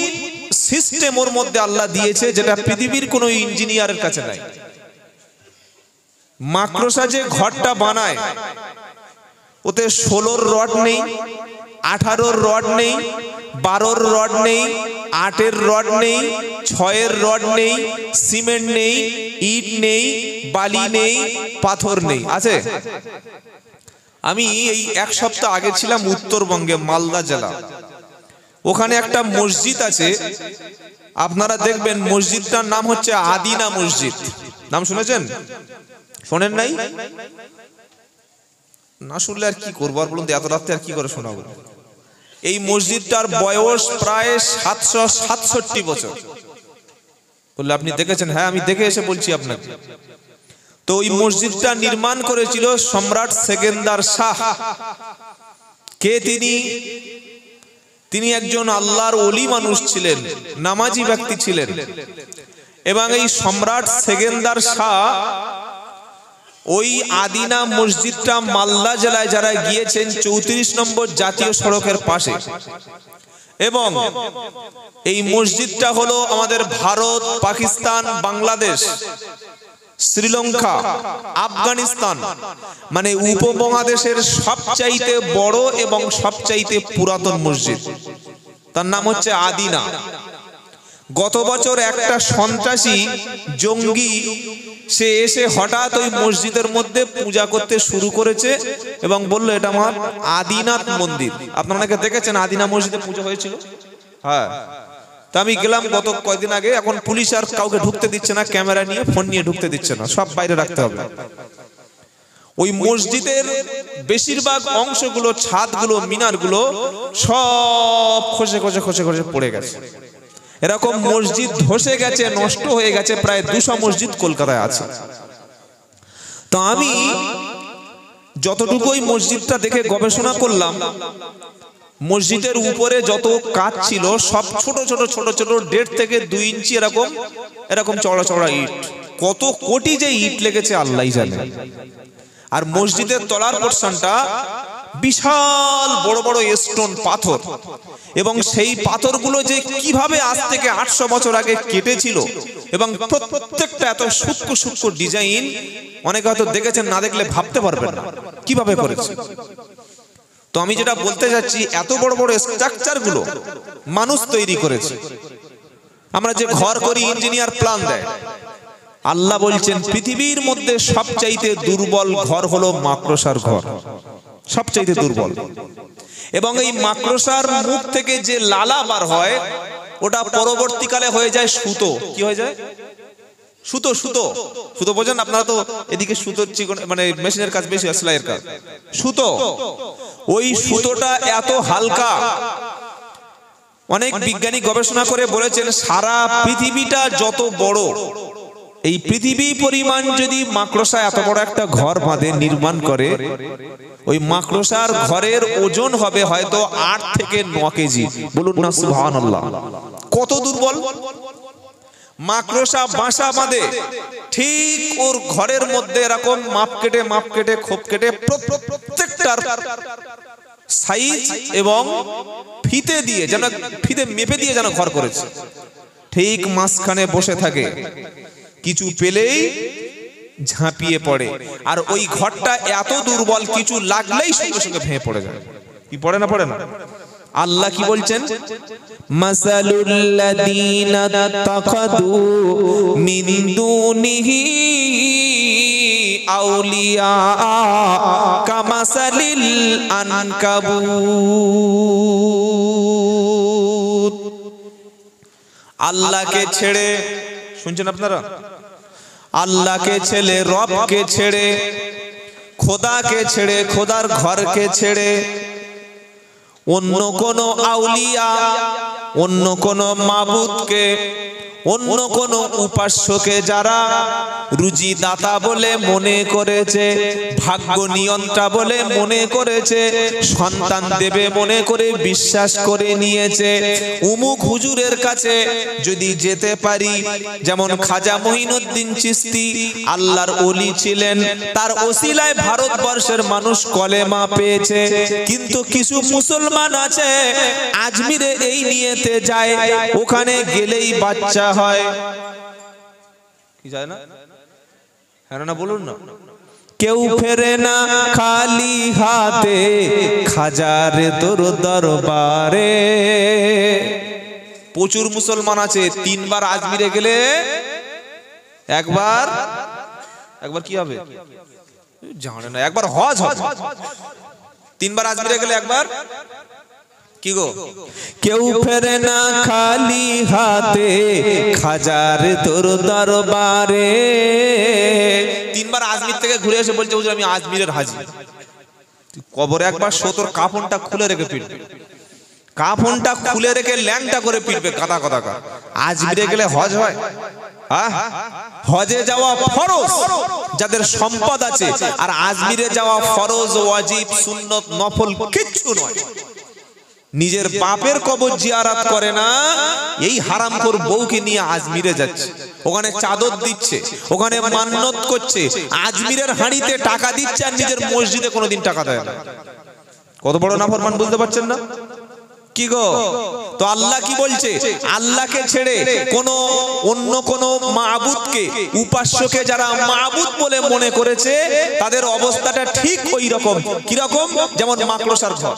সিস্টেম ওর মধ্যে আল্লাহ দিয়েছে, যেটা পৃথিবীর কোনো ইঞ্জিনিয়ারের কাছে নাই। মাকড়সা যে ঘরটা বানায়, ওতে 16 রড নেই, 18 রড নেই, 12 রড নেই, 8 রড নেই, 6 রড নেই, সিমেন্ট নেই, ইট নেই, বালি নেই, পাথর নেই। আছে? আমি এই 1 সপ্তাহ আগে ছিলাম উত্তরবঙ্গে, মালদা জেলা। ওখানে একটা মসজিদ আছে, আপনারা দেখবেন মসজিদটার নাম হচ্ছে আদিনা মসজিদ। নাম শুনেছেন? শোনেন নাই? না শুনলে আর কি করবো, আর বলুন এত রাত্রে আর কি করে শোনাবো? এই মসজিদটার বয়স প্রায় 767 বছর। বললে আপনি দেখেছেন? হ্যাঁ, আমি দেখে এসে বলছি আপনাকে। তো ওই মসজিদটা নির্মাণ করেছিল সম্রাট সেকেন্দার শাহ। কে তিনি? তিনি একজন আল্লাহর ওলি মানুষ ছিলেন, নামাজি ব্যক্তি ছিলেন। এবং এই সম্রাট সেকেন্দার শাহ ওই আদিনা মসজিদটা মালদা জেলায় যারা গিয়েছেন 34 নম্বর জাতীয় সড়কের পাশে। এবং এই মসজিদটা হলো আমাদের ভারত, পাকিস্তান, বাংলাদেশ, শ্রীলঙ্কা, আফগানিস্তান, মানে উপমহাদেশের সবচাইতে বড় এবং সবচাইতে পুরাতন মসজিদ। তার নাম হচ্ছে আদিনা। গত বছর একটা সন্ত্রাসী জঙ্গি সে এসে হঠাৎ ওই মসজিদের মধ্যে পূজা করতে শুরু করেছে এবং বলল এটা আমার আদিনাথ মন্দির। আপনারা নাকি দেখেছেন আদিনা মসজিদে পূজা হয়েছিল? হ্যাঁ, তা আমি গেলাম গত কয়েকদিন আগে। এখন পুলিশ আর কাউকে ঢুকতে দিচ্ছে না, ক্যামেরা নিয়ে, ফোন নিয়ে ঢুকতে দিচ্ছে না, সব বাইরে রাখতে হবে। ওই মসজিদের বেশিরভাগ অংশগুলো, ছাদগুলো, মিনারগুলো সব খসে খসে খসে খসে পড়ে গেছে। এরকম মসজিদ ধসে গেছে, নষ্ট হয়ে গেছে, প্রায় 200 মসজিদ কলকাতায় আছে। তো আমি যতটুকু ওই মসজিদটা দেখে গবেষণা করলাম, মসজিদের উপরে যত কাজ ছিল সব ছোট ছোট ছোট ছোট 1.5 থেকে 2 ইঞ্চি এরকম এরকম চওড়া চওড়া ইট। কত কোটি যে ইট লেগেছে আল্লাহই জানে। আর মসজিদের তলার পোরশনটা বিশাল বড় বড় স্টোন পাথর, এবং সেই পাথরগুলো যে কিভাবে আজ থেকে 800 বছর আগে কেটেছিল, এবং প্রত্যেকটা এত সূক্ষ্ম সূক্ষ্ম ডিজাইন, অনেকে হয়তো দেখেছেন, না দেখলে ভাবতে পারবেন না কিভাবে করেছে। তো আমি যেটা বলতে যাচ্ছি, এত বড় বড় স্ট্রাকচার গুলো মানুষ তৈরি করেছে। আমরা যে ঘর করি, ইঞ্জিনিয়ার প্ল্যান দেয়। আল্লাহ বলছেন পৃথিবীর মধ্যে সবচাইতে দুর্বল ঘর হলো মাকড়সার ঘর, সবচাইতে দুর্বল। এবং এই মাকড়সার মুখ থেকে যে লালা বার হয়, ওটা পরবর্তীকালে হয়ে যায় সুতো। কি হয়ে যায়? সুতো। সুতো সুতো বোঝেন আপনারা তো? এদিকে সুতোর মানে মেশিনের কাজ বেশি, সেলাইয়ের কাজ। সুতো, ওই সুতোটা এত হালকা, অনেক বিজ্ঞানী গবেষণা করে বলেছেন সারা পৃথিবীটা যত বড়, এই পৃথিবী পরিমাণ যদি মাকড়সা এত বড় একটা ঘর বাঁধে, নির্মাণ করে, ওই মাকড়সার ঘরের ওজন হবে হয়তো 8 থেকে 9 কেজি। বলুন না সুবহানাল্লাহ। কত দুর্বল মাকড়সা বাসা বাঁধে, ঠিক ওর ঘরের মধ্যে এরকম মাপ কেটে খোপ কেটে প্রত্যেকটার সাইজ এবং ফিতে দিয়ে, যেন ফিতে মেপে দিয়ে যেন ঘর করেছে। ঠিক মাঝখানে বসে থাকে, কিছু পেলেই ঝাঁপিয়ে পড়ে। আর ওই ঘরটা এত দুর্বল, কিছু লাগলেই সঙ্গে সঙ্গে ভেঙে পড়ে যায়। কি পড়ে না? পড়ে না? আল্লাহ কি বলছেন? মাসালুল লাযীনা তাখাযু মিন দুনিহি আউলিয়া কামাসালিল আনকাবুত। আল্লাহকে ছেড়ে, শুনছেন আপনারা? আল্লাহকে ছেড়ে, রবকে ছেড়ে, খোদাকে ছেড়ে, খোদার ঘরকে ছেড়ে অন্য কোন আউলিয়া, অন্য কোন মাবুদকে, অন্য কোন উপাস্যকে যারা রুজি দাতা বলে মনে করেছে, ভাগ্য নিয়ন্ত্রণ বলে মনে করেছে, সন্তান দেবে মনে করে বিশ্বাস করে নিয়েছে, উমুক হুজুরের কাছে যদি যেতে পারি, যেমন খাজা মঈনুদ্দিন চিশতি আল্লাহর ওলি ছিলেন, তার ওসিলায় ভারতবর্ষের মানুষ কলেমা পেয়েছে। কিন্তু কিছু মুসলমান আছে আজমিরে এই নিয়েতে যায়, ওখানে গেলেই বাচ্চা হয়। কি যায় না? হ্যাঁ না বলুন না? কেউ ফেরে না খালি হাতে, খাজার তোর দরবারে। প্রচুর মুসলমান আছে 3 বার আজমিরে গেলে একবার কি হবে জানে না, একবার হজ হবে। 3 বার আজমিরে গেলে একবার কি গো? কেউ ফেরে না খালি হাতে, খাজার তোর দরবারে। 3 বার আজমির থেকে ঘুরে এসে বলছে হুজুর আমি আজমিরের হাজি। কবরে একবার তোর কাফনটা খুলে রেখে পিটবে, কাফনটা খুলে রেখে ল্যাংটা করে পিটবে কাদা কাদা। আজমিরে গেলে হজ হয়? হজে যাওয়া ফরজ যাদের সম্পদ আছে, আর আজমিরে যাওয়া ফরজ, ওয়াজিব, সুন্নত, নফল কিচ্ছু নয়। নিজের বাপের কবর জিয়ারত করে না, এই হারামখোর বউকে নিয়ে আজমিরে যাচ্ছে, ওখানে চাদর দিচ্ছে, ওখানে মান্নত করছে, আজমিরের হাঁড়িতে টাকা দিচ্ছে, আর নিজের মসজিদে কোনোদিন টাকা দেয় না। কত বড় নাফরমান বুঝতে পারছেন না? কি গো? তো আল্লাহ কি বলছে? আল্লাহকে ছেড়ে অন্য কোন মাবুদকে, উপাস্যকে যারা মাবুদ বলে মনে করেছে, তাদের অবস্থাটা ঠিক ওই রকম। কি রকম? যেমন মাকড়সার ঘর।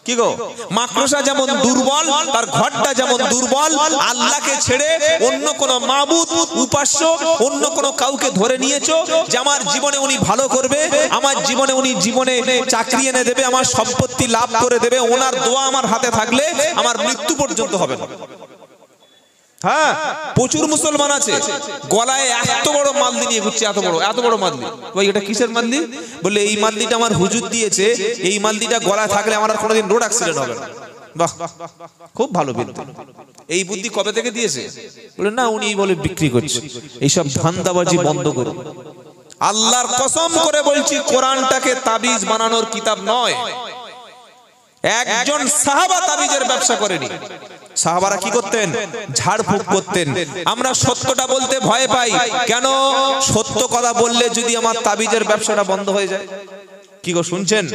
কি গো? মাকড়সা যেমন দুর্বল, তার ঘরটা যেমন দুর্বল। আল্লাহকে ছেড়ে অন্য কোন মাবুদ, উপাস্য, অন্য কোন কাউকে ধরে নিয়েছো যে আমার জীবনে উনি ভালো করবে, আমার জীবনে উনি জীবনে চাকরি এনে দেবে, আমার সম্পত্তি লাভ করে দেবে, ওনার দোয়া আমার হাতে থাকলে আমার মৃত্যু পর্যন্ত হবে না। হ্যাঁ, প্রচুর মুসলমান আছে গলায় এত বড় মালদি নিয়ে ঘুরছে, এত বড় মালদি। ভাই এটা কিসের মালদি? বলে এই মালদিটা আমার হুজুর দিয়েছে, এই মালদিটা গলায় থাকলে আমার আর কোনোদিন রোড অ্যাক্সিডেন্ট হবে না। বাহ, খুব ভালো বুদ্ধি। এই বুদ্ধি কবে থেকে দিয়েছে? বলে না, উনি বলে বিক্রি করছে। এইসব ধান্দাবাজি বন্ধ করুন। আল্লাহর কসম করে বলছি, কোরআনটাকে তাবিজ বানানোর কিতাব নয়। একজন সাহাবা তাবিজের ব্যবসা করেনি। সাহাবারা কি করতেন? ঝাড়ফুঁক করতেন। আমরা সত্যটা বলতে ভয় পাই কেন? সত্য কথা বললে যদি আমার তাবিজের ব্যবসাটা বন্ধ হয়ে যায়। কি গো শুনছেন?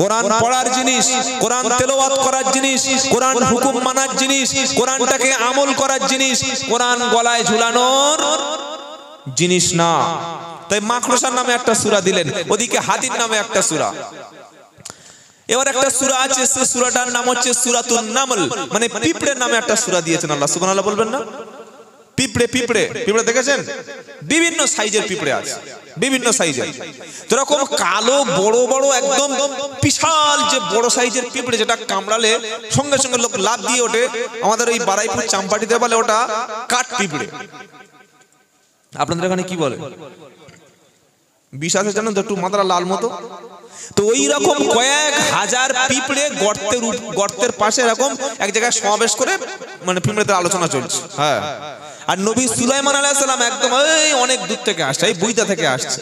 কোরআন পড়ার জিনিস, কোরআন তেলাওয়াত করার জিনিস, কোরআন হুকুম মানার জিনিস, কোরআনটাকে আমল করার জিনিস, কোরআন গলায় ঝুলানোর জিনিস না। তাই মাকড়সার নামে একটা সূরা দিলেন, ওদিকে হাতির নামে একটা সূরা। এবার একটা সূরা আছে, সেই সূরাটার নাম হচ্ছে সূরাতুন নামল, মানে পিঁপড়ের নামে একটা সূরা দিয়েছেন আল্লাহ। সুবহানাল্লাহ বলবেন না? পিঁপড়ে পিঁপড়ে পিঁপড়ে দেখেছেন? বিভিন্ন সাইজের পিঁপড়ে আছে, বিভিন্ন সাইজের। যেরকম কালো বড় বড় একদম বিশাল যে বড় সাইজের পিঁপড়ে, যেটা কামড়ালে সঙ্গে সঙ্গে লোক লাফ দিয়ে ওঠে, আমাদের ওই বারাইপুর চাম্পাটিতে বলে ওটা কাঠ পিঁপড়ে। আপনাদের এখানে কি বলে? বিষ আছে জানেন তো, একটু মাথাটা লাল মতো। তো ওই রকম কয়েক হাজার পিঁপড়ে গর্তের পাশে এরকম এক জায়গায় সমাবেশ করে মানে পিঁপড়েদের আলোচনা চলছে। হ্যাঁ, আর নবী সুলাইমান আলাইহিস সালাম একদম এই অনেক দূর থেকে আসছে, এই বুইদা থেকে আসছে।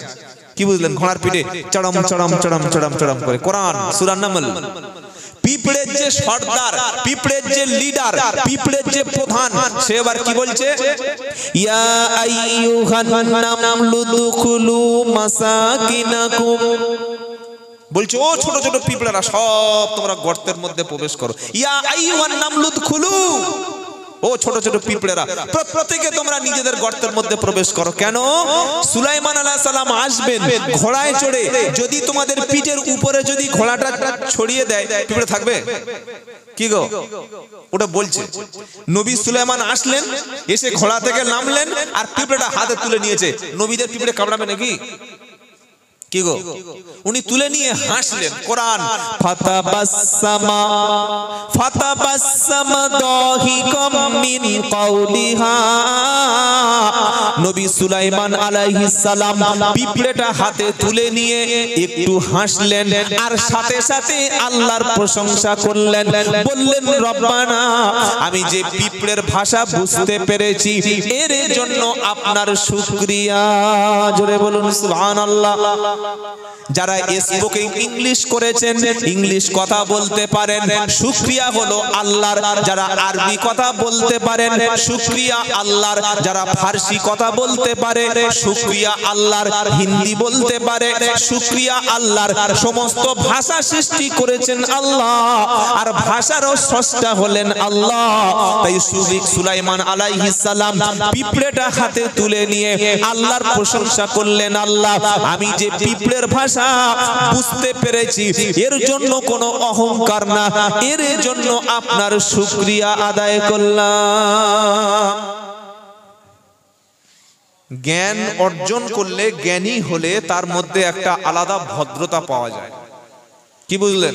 কি বুঝলেন? ঘোড়ার পিঠে চড়ম চড়ম চড়ম চড়ম চড়ম করে কোরআন সূরা নামল। পিঁপড়ের যে সর্দার, পিঁপড়ের যে লিডার, পিঁপড়ের যে প্রধান, সে এবার কি বলছে? ইয়া আইয়ুহান নামলু দুখুলু মাসাকিনাকুম, বলছে ও ছোট ছোট পিঁপড়েরা সব তোমরা গর্তের মধ্যে প্রবেশ করো। ইয়া আইয়ুহান নামলু দুখুলু, ও ছোট ছোট পিঁপড়েরা প্রত্যেকে তোমরা নিজেদের গর্তের মধ্যে প্রবেশ করো। কেন? সুলাইমান আলাইহিস সালাম আসবেন ঘোড়ায় চড়ে, যদি তোমাদের পিঠের উপরে যদি ঘোড়াটা ছড়িয়ে দেয়, পিঁপড়ে থাকবে? কি গো ওটা বলছে। নবী সুলাইমান আসলেন, এসে ঘোড়া থেকে নামলেন, আর পিঁপড়েটা হাতে তুলে নিয়েছে। নবীদের পিঁপড়ে কামড়াবে নাকি? কি গো? উনি তুলে নিয়ে হাসলেন। কোরআন ফাতাবাসসামা দাহিকাম মিন কাউলিহা, নবী সুলাইমান আলাইহিস সালাম পিঁপড়েটা হাতে তুলে নিয়ে একটু হাসলেন, আর সাথে সাথে আল্লাহর প্রশংসা করলেন। বললেন রব্বানা, আমি যে পিঁপড়ের ভাষা বুঝতে পেরেছি এর জন্য আপনার শুকরিয়া। জোরে বলুন সুবহানাল্লাহ। যারা স্পোকেন ইংলিশ করেছেন, ইংলিশ কথা বলতে পারেন, শুকরিয়া হলো আল্লাহর। যারা আরবি কথা বলতে পারেন, শুকরিয়া আল্লাহর। যারা ফার্সি কথা বলতে পারে, শুকরিয়া আল্লাহর। হিন্দি বলতে পারে, শুকরিয়া আল্লাহর। সমস্ত ভাষা সৃষ্টি করেছেন আল্লাহ, আর ভাষারও স্রষ্টা হলেন আল্লাহ। তাই সুলাইমান আলাইহিস সালাম পিঁপড়েটা হাতে তুলে নিয়ে আল্লাহর প্রশংসা করলেন। আল্লাহ, আমি যে পিঁপড়ের ভাষা বুঝতে পেরেছি এর জন্য কোনো অহংকার না, এর জন্য আপনার শুকরিয়া আদায় করলাম। জ্ঞান অর্জন করলে, জ্ঞানী হলে তার মধ্যে একটা আলাদা ভদ্রতা পাওয়া যায়। কি বুঝলেন?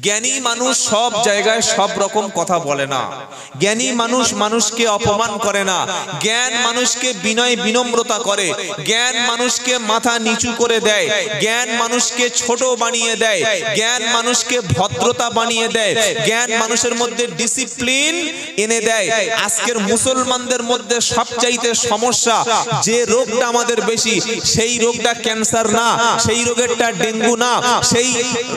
জ্ঞানী মানুষ সব জায়গায় সব রকম কথা বলে না। জ্ঞানী মানুষ মানুষকে অপমান করে না। জ্ঞান মানুষকে বিনয় বিনম্রতা করে। জ্ঞান মানুষকে মাথা নিচু করে দেয়। জ্ঞান মানুষকে ছোট বানিয়ে দেয়। জ্ঞান মানুষকে ভদ্রতা বানিয়ে দেয়। জ্ঞান মানুষের মধ্যে ডিসিপ্লিন এনে দেয়। আজকের মুসলমানদের মধ্যে সবচাইতে সমস্যা, যে রোগটা আমাদের বেশি, সেই রোগটা ক্যান্সার না, সেই রোগেরটা ডেঙ্গু না, সেই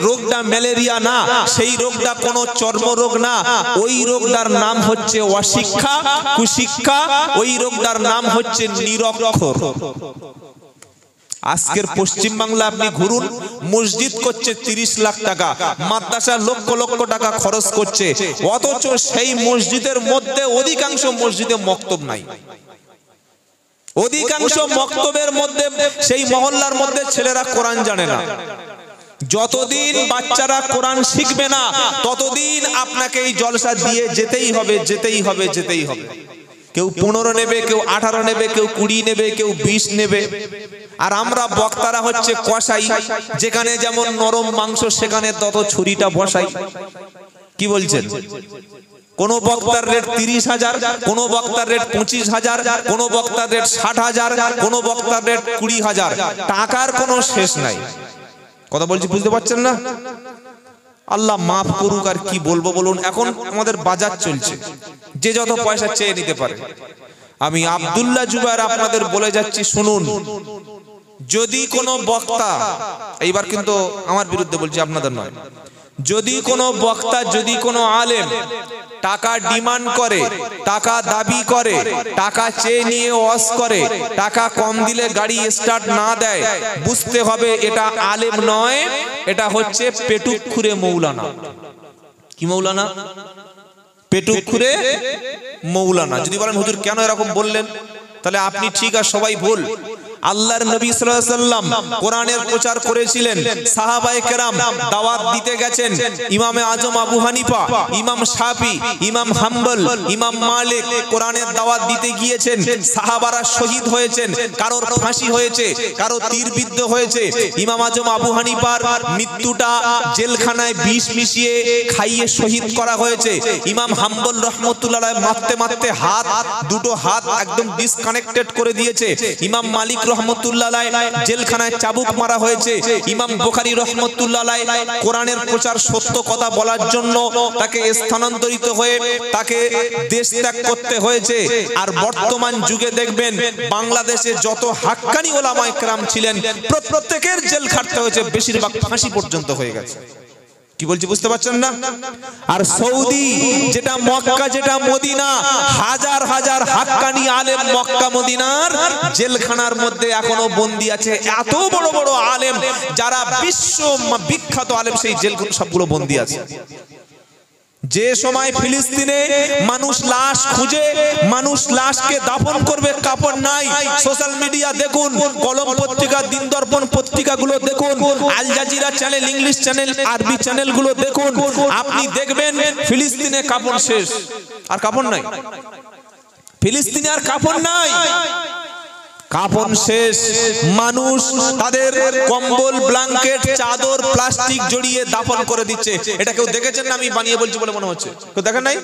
রোগটা ম্যালেরিয়া না, সেই রোগটা কোনো চর্মরোগ না। ওই রোগটার নাম হচ্ছে অশিক্ষা, কুশিক্ষা। ওই রোগটার নাম হচ্ছে নিরক্ষর। আজকের পশ্চিম বাংলা আপনি ঘুরুন, মসজিদ করছে 30 লাখ টাকা, মাদ্রাসা লক্ষ লক্ষ টাকা খরচ করছে, অথচ সেই মসজিদের মধ্যে অধিকাংশ মসজিদে মক্তব নাই। অধিকাংশ মক্তবের মধ্যে, সেই মহল্লার মধ্যে ছেলেরা কোরআন জানে না। যতদিন বাচ্চারা কোরআন শিখবে না, ততদিন আপনাকে এই জলসা দিয়ে যেতেই হবে, যেতেই হবে, যেতেই হবে। কেউ 15 নেবে, কেউ 18 নেবে, কেউ 20 নেবে, কেউ 20 নেবে। আর আমরা বক্তারা হচ্ছে কসাই, যেখানে যেমন নরম মাংস সেখানে তত ছুরিটা বসাই। কি বলছেন? কোন বক্তার রেট 30,000, কোন বক্তার রেট 25,000, কোন বক্তার রেট 60,000, কোন বক্তার রেট 20,000। টাকার কোনো শেষ নাই। কথা বলছি, বুঝতে পারছেন না? আল্লাহ মাফ করুক। আর কি বলবো বলুন? এখন আমাদের বাজার চলছে, যে যত পয়সা চেয়ে নিতে পারে। আমি আব্দুল্লাহ জুবায়ের আপনাদের বলে যাচ্ছি, শুনুন। যদি কোনো বক্তা, এইবার কিন্তু আমার বিরুদ্ধে বলছি, আপনাদের নয়, যদি কোনো বক্তা, যদি কোনো আলেম টাকা ডিমান্ড করে, টাকা দাবি করে, টাকা চেয়ে নিয়ে ওয়াজ করে, টাকা কম দিলে গাড়ি স্টার্ট না দেয়, বুঝতে হবে এটা আলেম নয়, এটা হচ্ছে পেটুক খুরে মৌলানা। কি মৌলানা? পেটুক খুরে মৌলানা। যদি বলেন হুজুর কেন এরকম বললেন, তাহলে আপনি ঠিক আর সবাই ভুল। আল্লাহর নবী সাল্লাল্লাহু আলাইহি ওয়াসাল্লাম কোরআনের প্রচার করেছিলেন, সাহাবায়ে কেরাম দাওয়াত দিতে গেছেন, ইমামে আজম আবু হানিফা, ইমাম শাফি, ইমাম হাম্বল, ইমাম মালিক কোরআনের দাওয়াত দিতে গিয়েছেন, সাহাবারা শহীদ হয়েছেন, কারোর ফাঁসি হয়েছে, কারো তীরবিদ্ধ হয়েছে। ইমাম আজম আবু হানিফার মৃত্যুটা জেলখানায় বিষ মিশিয়ে খাইয়ে শহীদ করা হয়েছে। ইমাম হাম্বল রহমতুল্লাহ আলাইহি মারতে মারতে দুটো হাত একদম ডিসকানেক্টেড করে দিয়েছে। ইমাম মালিক রহমতুল্লাহ আলাইহি জেলখানায় চাবুক মারা হয়েছে। ইমাম বুখারী রহমতুল্লাহ আলাইহি কোরআনের প্রচার সত্য কথা বলার জন্য তাকে স্থানান্তরিত হয়ে তাকে দেশ ত্যাগ করতে হয়েছে। আর বর্তমান যুগে দেখবেন বাংলাদেশে যত হাক্কানি ওলামায়ে কেরাম ছিলেন প্রত্যেকের জেল খাটতে হয়েছে, বেশিরভাগ ফাঁসি পর্যন্ত হয়ে গেছে। কি বলছি বুঝতে পারছেন না? আর সৌদি যেটা মক্কা যেটা মদিনা, হাজার হাজার হাক্কানি আলেম মক্কা মদিনার জেলখানার মধ্যে এখনো বন্দী আছে। এত বড় বড় আলেম যারা বিশ্ব বিখ্যাত আলেম, সেই জেলগুলো সবগুলো বন্দী আছে। যে সময় ফিলিস্তিনে মানুষ লাশ খুঁজে, মানুষ লাশকে দাফন করবে, কাপড় নাই। সোশ্যাল মিডিয়া দেখুন, কলম পত্রিকা, দিন দর্পণ পত্রিকাগুলো দেখুন, Al Jazeera channel, English channel, আরবি চ্যানেলগুলো দেখুন, আপনি দেখবেন ফিলিস্তিনে কাপড় শেষ, আর কাপড় নাই। ফিলিস্তিনে আর কাপড় নাই, কাফন শেষ। মানুষ তাদের কম্বল, ব্ল্যাঙ্কেট, চাদর, প্লাস্টিক জড়িয়ে দাফন করে দিচ্ছে। এটা কেউ দেখেছেন না? আমি বানিয়ে বলছি বলে মনে হচ্ছে, কেউ দেখেন নাই?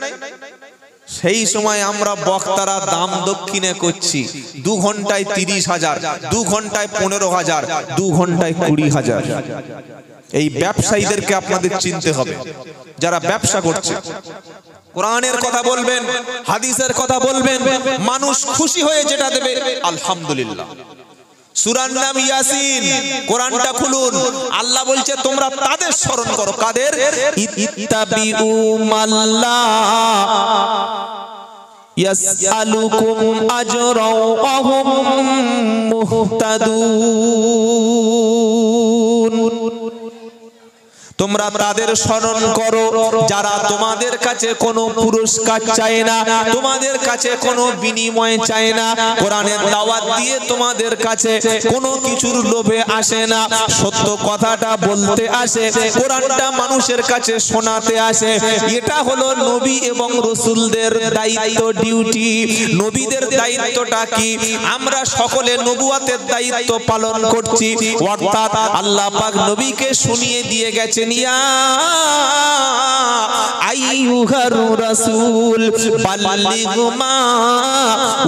সেই সময় আমরা বক্তারা দাম দক্ষিণে করছি, 2 ঘন্টায় 30,000, 2 ঘন্টায় 15,000, 2 ঘন্টায় 20,000। এই ব্যবসায়ীদেরকে আপনাদের চিনতে হবে, যারা ব্যবসা করছে। কোরআনের কথা বলবেন, হাদিসের কথা বলবেন, মানুষ খুশি হয়ে যেটা দেবে আলহামদুলিল্লাহ। সূরার নাম ইয়াসিন, কোরআনটা খুলুন, আল্লাহ বলছে তোমরা তাদের স্মরণ করো। কাদের? ইত্তাবিউ মাল্লা ইয়াসআলুকুম আজরাও ওয়া হুম মুহতাদুন। তোমরা তাদের স্মরণ করো যারা তোমাদের কাছে কোনো পুরস্কার চায় না, তোমাদের কাছে কোনো বিনিময় চায় না, কোরআনের দাওয়াত দিয়ে তোমাদের কাছে কোনো কিছুর লোভে আসে না, সত্য কথাটা বলতে আসে, কোরআনটা মানুষের কাছে শোনাতে আসে। এটা হলো নবী এবং রাসূলদের দায়িত্ব, ডিউটি। নবীদের দায়িত্বটা কি? আমরা সকলে নবুয়াতের দায়িত্ব পালন করছি, অর্থাৎ আল্লাহ পাক নবীকে শুনিয়ে দিয়ে গেছেন, আইয়ুহার রাসূল বাল্লিগ মা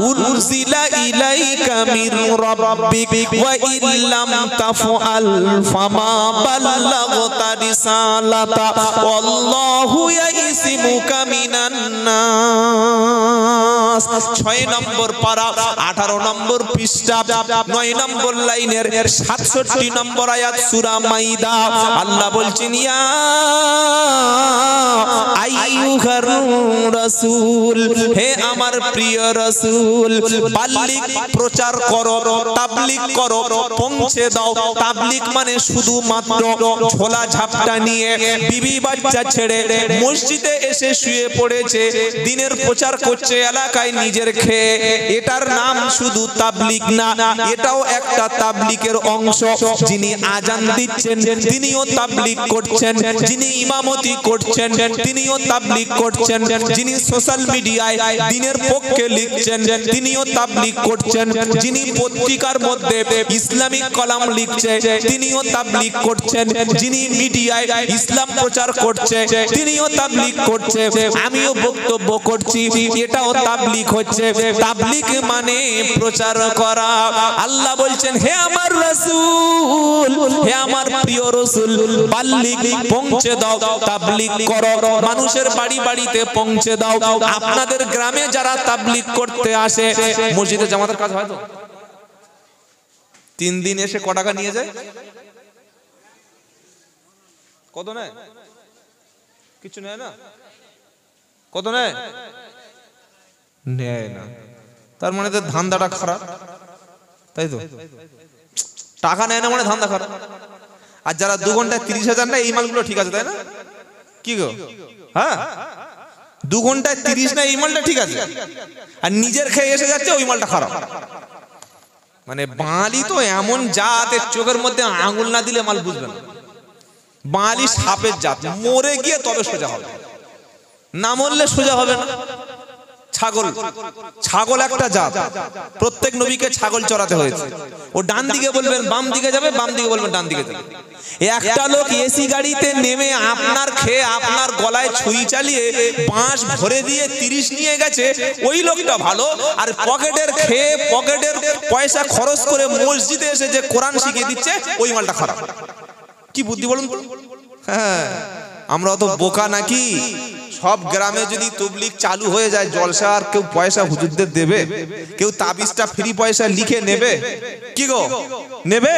উনজিলা ইলাইকা মির রাব্বিক ওয়া ইল্লাম তাফআল ফামা বাল্লাগতা রিসালাতা ওয়াল্লাহু ইয়াইসিমুকা মিনান নাস। 6 নম্বর পারা, 18 নম্বর পৃষ্ঠা, 9 নম্বর লাইনের 67 নম্বর আয়াত, সূরা মাইদা। আল্লাহ বলছেন, আইয়ুহার রাসূল, হে আমার প্রিয় রাসূল, বাল্লিগ, প্রচার করো, তাবলীগ করো, পৌঁছে দাও। তাবলীগ মানে শুধুমাত্র ঝোলা ঝাপটা নিয়ে বিবি বাচ্চা ছেড়ে মসজিদে এসে শুয়ে পড়েছে, দিনের প্রচার করছে এলাকায় নিজের খেয়ে, এটার নাম শুধু তাবলীগ না, এটাও একটা তাবলীগের অংশ। যিনি আজান দিচ্ছেন তিনিও তাবলীগ করছেন, যিনি ইমামতি করছেন তিনিও তাবলীগ করছেন, যিনি সোশ্যাল মিডিয়ায় দিনের পক্ষে লিখছেন তিনিও তাবলীগ করছেন, যিনি পত্রিকার মধ্যে ইসলামিক কলাম লিখছে তিনিও তাবলীগ করছেন, যিনি মিডিয়ায় ইসলাম প্রচার করছে তিনিও তাবলীগ করছে, আমিও বক্তব্য করছি, এটাও তাবলীগ হচ্ছে। তাবলীগ মানে প্রচার করা। আল্লাহ বলছেন, হে আমার রাসূল, হে আমার প্রিয় রাসূল, বাল্লিগ, পৌঁছে দাও, তাবলীগ করো, মানুষের বাড়ি বাড়িতে পৌঁছে দাও। আপনাদের গ্রামে যারা তাবলীগ করতে আসে, মসজিদে জামাতের কাজ হয় তো 3 দিন এসে ক টাকা নিয়ে যায়? কত নেয়? কিছু নেয় না। কত নেয়? নেয় না। তার মানে তো ধান্দাটা খারাপ, তাই তো? টাকা নেয় না মানে ধান্দা খারাপ। আর যারা 2 ঘন্টায় 30,000 নেয় এই মালগুলো ঠিক আছে, তাই না? কি গো? হ্যাঁ, 2 ঘন্টায় 30 না এই মালটা ঠিক আছে, আর নিজের খেয়ে এসে যাচ্ছে ওই মালটা খারাপ। মানে বাঙালি তো এমন জাত, চোখের মধ্যে আঙুল না দিলে মাল বুঝবে না। বাঙালি সাপের জাত, মরে গিয়ে তবে সোজা হবে, না মরলে সোজা হবে না। ছাগল, ছাগল একটা জাত, প্রত্যেক নবীকে ছাগল চড়াতে হয়েছে। ও ডান দিকে বলবেন বাম দিকে যাবে, বাম দিকে বলবেন ডান দিকে যাবে। একটা লোক এসি গাড়িতে নেমে আপনার খেয়ে আপনার গলায় ছুরি চালিয়ে বাঁশ ভরে দিয়ে 30 নিয়ে গেছে, ওই লোকটা ভালো। আর পকেটের খেয়ে পকেটের পয়সা খরচ করে মসজিদে এসে যে কোরআন শিখিয়ে দিচ্ছে ওই মালটা খারাপ। কি বুদ্ধি বলুন? হ্যাঁ, আমরা অত বোকা নাকি? সব গ্রামে যদি তবলিগ চালু হয়ে যায়, জলসা, আর কেউ পয়সা হুজুরদের দেবে? কেউ তাবিজটা ফ্রি পয়সা লিখে নেবে? কি গো, নেবে?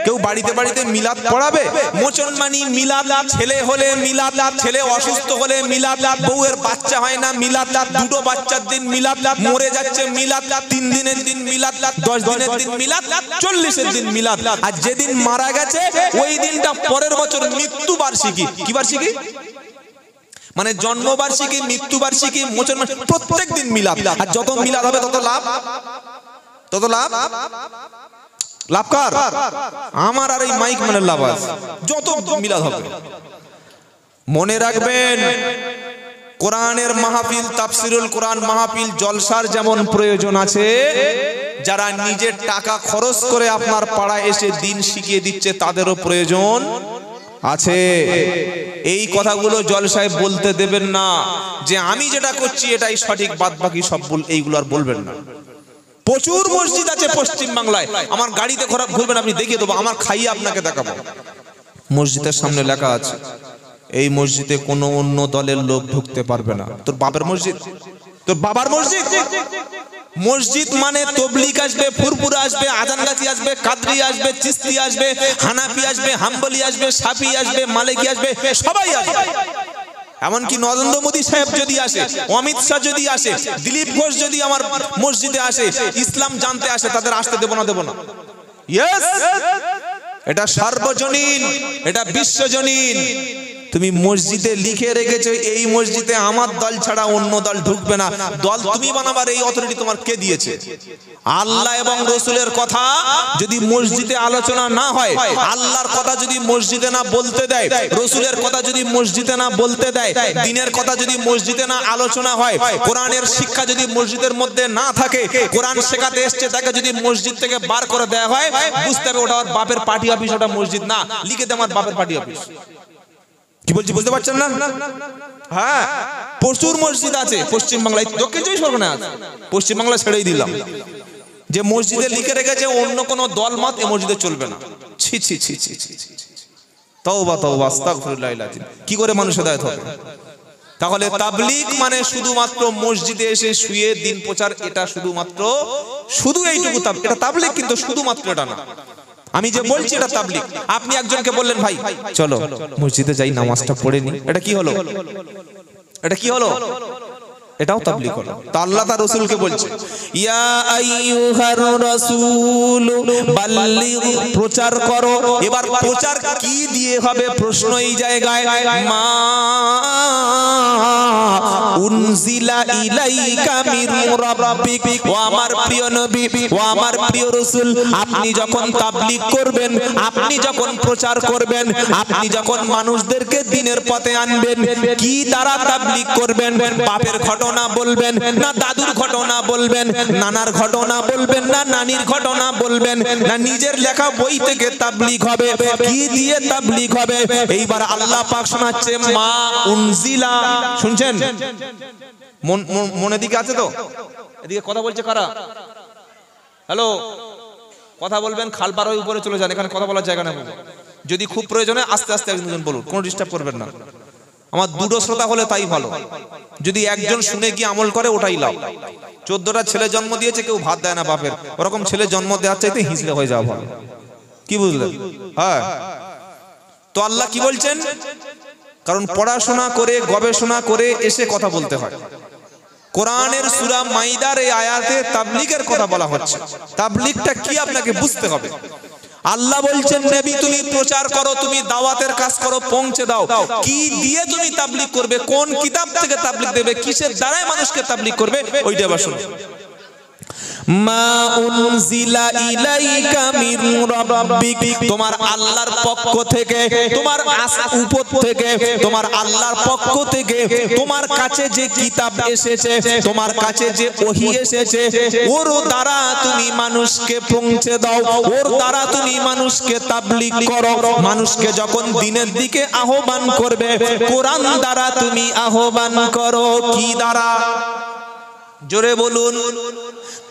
কেউ বাড়িতে বাড়িতে মিলাদ পড়াবে? মোচনমানি মিলাদ, ছেলে হলে মিলাদ, ছেলে অসুস্থ হলে মিলাদ, বউয়ের বাচ্চা হয় না মিলাদ, 2টো বাচ্চার দিন মিলাদ, মরে যাচ্ছে মিলাদ, 3 দিনের দিন মিলাদ, 10 দিনের দিন মিলাদ, 40-এর দিন মিলাদ। আর যেদিন মারা গেছে ওই দিনটা পরের বছর মৃত্যু বার্ষিকী। কি বার্ষিকী? মানে জন্মবার্ষিকী, মৃত্যুবার্ষিকী, মোচন, প্রত্যেক দিন মিলাদ। আর যত মিলাদ হবে তত লাভ, তত লাভ। লাভ কার? আমার আর এই মাইক মানে লাভ আছে। যত মিলাদ হবে, মনে রাখবেন, কোরআনের মাহফিল, তাফসিরুল কোরআন মাহফিল, জলসার যেমন প্রয়োজন আছে, যারা নিজের টাকা খরচ করে আপনার পাড়ায় এসে দিন শিখিয়ে দিচ্ছে তাদেরও প্রয়োজন আছে। এই কথাগুলো জলসায় বলতে দেবেন না যে আমি যেটা করছি এটাই সঠিক, বাদ বাকি সব এইগুলো আর বলবেন না। প্রচুর মসজিদ আছে পশ্চিম বাংলায়, আমার গাড়িতে খারাপ ঘুরবেন, আপনি দেখিয়ে দেবো, আমার খাইয়ে আপনাকে দেখাবো। মসজিদের সামনে লেখা আছে এই মসজিদে কোনো অন্য দলের লোক ঢুকতে পারবে না। তোর বাবার মসজিদ, তোর বাবার মসজিদ। মসজিদ মানে তবলিগ আসবে, ফুরফুরা আসবে, আজানগাছি আসবে, কাদরি আসবে, চিস্তি আসবে, হানাফি আসবে, হাম্বলি আসবে, শাফি আসবে, মালিকি আসবে, সবাই আসবে। এমনকি নরেন্দ্র মোদী সাহেব যদি আসে, অমিত শাহ যদি আসে, দিলীপ ঘোষ যদি আমার মসজিদে আসে, ইসলাম জানতে আসে, তাদের আসতে দেব না, দেব না। ইয়েস, এটা সার্বজনীন, এটা বিশ্বজনীন। তুমি মসজিদে লিখে রেখেছো এই মসজিদে আমার দল ছাড়া অন্য দল ঢুকবে না। দল তুমি বানাবার এই অথরিটি তোমার কে দিয়েছে? আল্লাহ এবং রাসূলের কথা যদি মসজিদে আলোচনা না হয়, আল্লাহর কথা যদি মসজিদে না বলতে দেয়, রাসূলের কথা যদি মসজিদে না বলতে দেয়, দ্বীনের কথা যদি মসজিদে না আলোচনা হয়, কোরআনের শিক্ষা যদি মসজিদের মধ্যে না থাকে, কোরআন শেখাতে এসেছে তাকে যদি মসজিদ থেকে বার করে দেওয়া হয়, বুঝতে হবে ওটা ওর বাপের পার্টি অফিস, ওটা মসজিদ না। লিখে দে আমার বাপের পার্টি অফিস। কি বলছি বুঝতে পারছেন না? হ্যাঁ, প্রচুর মসজিদ আছে পশ্চিম বাংলায়, দক্ষিণ 24 পরগনায় আছে। পশ্চিম বাংলা ছেড়েই দিলাম, যে মসজিদে লিখে রেখেছে অন্য কোন দল মত এ মসজিদে চলবে না। ছি ছি ছি ছি ছি, তওবা তওবা, আস্তাগফিরুল্লাহ। কি করে মানুষ হেদায়েত হবে? তাহলে তাবলীগ মানে শুধুমাত্র মসজিদে এসে শুয়ে দিন প্রচার, এটা শুধুমাত্র শুধু এইটুকু এটা তাবলীগ, কিন্তু শুধুমাত্র এটা না। আমি যে বলছি এটা তাবলীগ। আপনি একজনকে বললেন ভাই চলো মসজিদে যাই, নামাজটা পড়ে নি, এটা কি হলো? এটা কি হলো? এটাও তাবলীগ হলো। তা আল্লাহ তার রাসূলকে বলছে ইয়া আইয়ুহার রাসূল বাল্লিগ, প্রচার করো। এবার প্রচার কি দিয়ে হবে প্রশ্ন এই জায়গায়। মা উনজিলা ইলাইকা মির রাব্বিক, ও আমার প্রিয় নবী, ও আমার প্রিয় রাসূল, আপনি যখন তাবলীগ করবেন, আপনি যখন প্রচার করবেন, আপনি যখন মানুষদেরকে দ্বীনের পথে আনবেন, কি দ্বারা তাবলীগ করবেন? বাপের ঘটনা বলবেন না, দাদুর ঘটনা বলবেন, নানার ঘটনা বলবেন না, নানির ঘটনা বলবেন না, নিজের লেখা বই থেকে তাবলীগ হবে? কি দিয়ে তাবলীগ হবে? এইবার আল্লাহ পাক শোনাচ্ছে মা উনজিলা। শুনছেন? মনে দিকে আছে তো? এদিকে কথা বলছে কারা? হ্যালো, কথা বলবেন, খাল পার হয়ে উপরে চলে যান, এখানে কথা বলার জায়গা নেই। যদি খুব প্রয়োজনে আস্তে আস্তে একজন বলুন, কোনো ডিস্টার্ব করবেন না। আমার দুটো শ্রোতা হলে তাই ভালো, যদি একজন শুনে গিয়ে আমল করে ওটাই লাভ। 14টা ছেলে জন্ম দিয়েছে, কেউ ভাত দেয় না বাপের, ওরকম ছেলে জন্ম দেওয়ার চাইতে হিজড়ে হয়ে যাওয়া ভালো। কি বুঝলেন? হ্যাঁ, তো আল্লাহ কি বলছেন? কারণ পড়াশোনা করে গবেষণা করে এসে কথা বলতে হয়। কোরআনের সূরা মাইদার এই আয়াতে তাবলীগের কথা বলা হচ্ছে। তাবলীগটা কি আপনাকে বুঝতে হবে। আল্লাহ বলছেন নবী তুমি প্রচার করো, তুমি দাওয়াতের কাজ করো, পৌঁছে দাও। কি দিয়ে তুমি তাবলীগ করবে, কোন কিতাব থেকে তাবলীগ দেবে, কিসের দ্বারাই মানুষকে তাবলীগ করবে, ওইটা এবার শুনুন। মা উনজিলা ইলাইকা মির রাব্বিক, তোমার আল্লাহর পক্ষ থেকে, তোমার উপর থেকে, তোমার আল্লাহর পক্ষ থেকে তোমার কাছে যে কিতাব এসেছে, তোমার কাছে যে ওহী এসেছে, ওর দ্বারা তুমি মানুষকে পৌঁছে দাও, ওর দ্বারা তুমি মানুষকে তাবলীগ করো। মানুষকে যখন দ্বীনের দিকে আহ্বান করবে, কোরআন দ্বারা তুমি আহ্বান করো। কি দ্বারা? জোরে বলুন।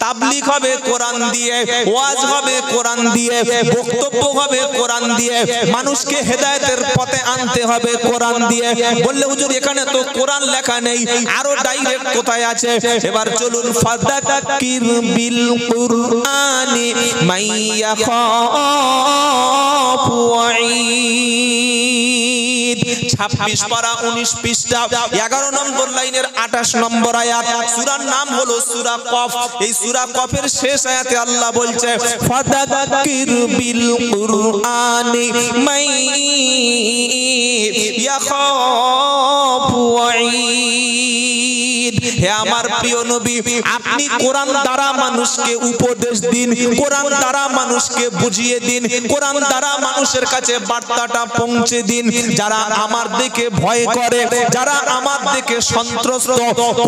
তাবলীগ হবে কোরআন দিয়ে, ওয়াজ হবে কোরআন দিয়ে, বক্তব্য হবে কোরআন দিয়ে, মানুষকে হেদায়েতের পথে আনতে হবে কোরআন দিয়ে। বললে হুজুর এখানে তো কোরআন লেখা নেই, আরো ডাইরেক্ট কোথায় আছে? এবার চলুন, ফাযাক্কির বিল কুরআনি মাইয়াখাফু ওয়াঈদ, 26 পারা 19 পৃষ্ঠা 11 নম্বর লাইনের 28 নম্বর আয়াত। সূরার নাম হলো সূরা কফ। এই সূরা কফের শেষ আয়াতে আল্লাহ বলছে ফাযাক্কির বিল কুরআনি মাইয়াখাফু ওয়াঈদ। হে আমার প্রিয় নবী, আপনি কোরআন দ্বারা মানুষকে উপদেশ দিন, কোরআন দ্বারা মানুষকে বুঝিয়ে দিন, কোরআন দ্বারা মানুষের কাছে বার্তাটা পৌঁছে দিন। যারা আমার দিকে ভয় করে, যারা আমার দিকে সন্ত্রস্ত,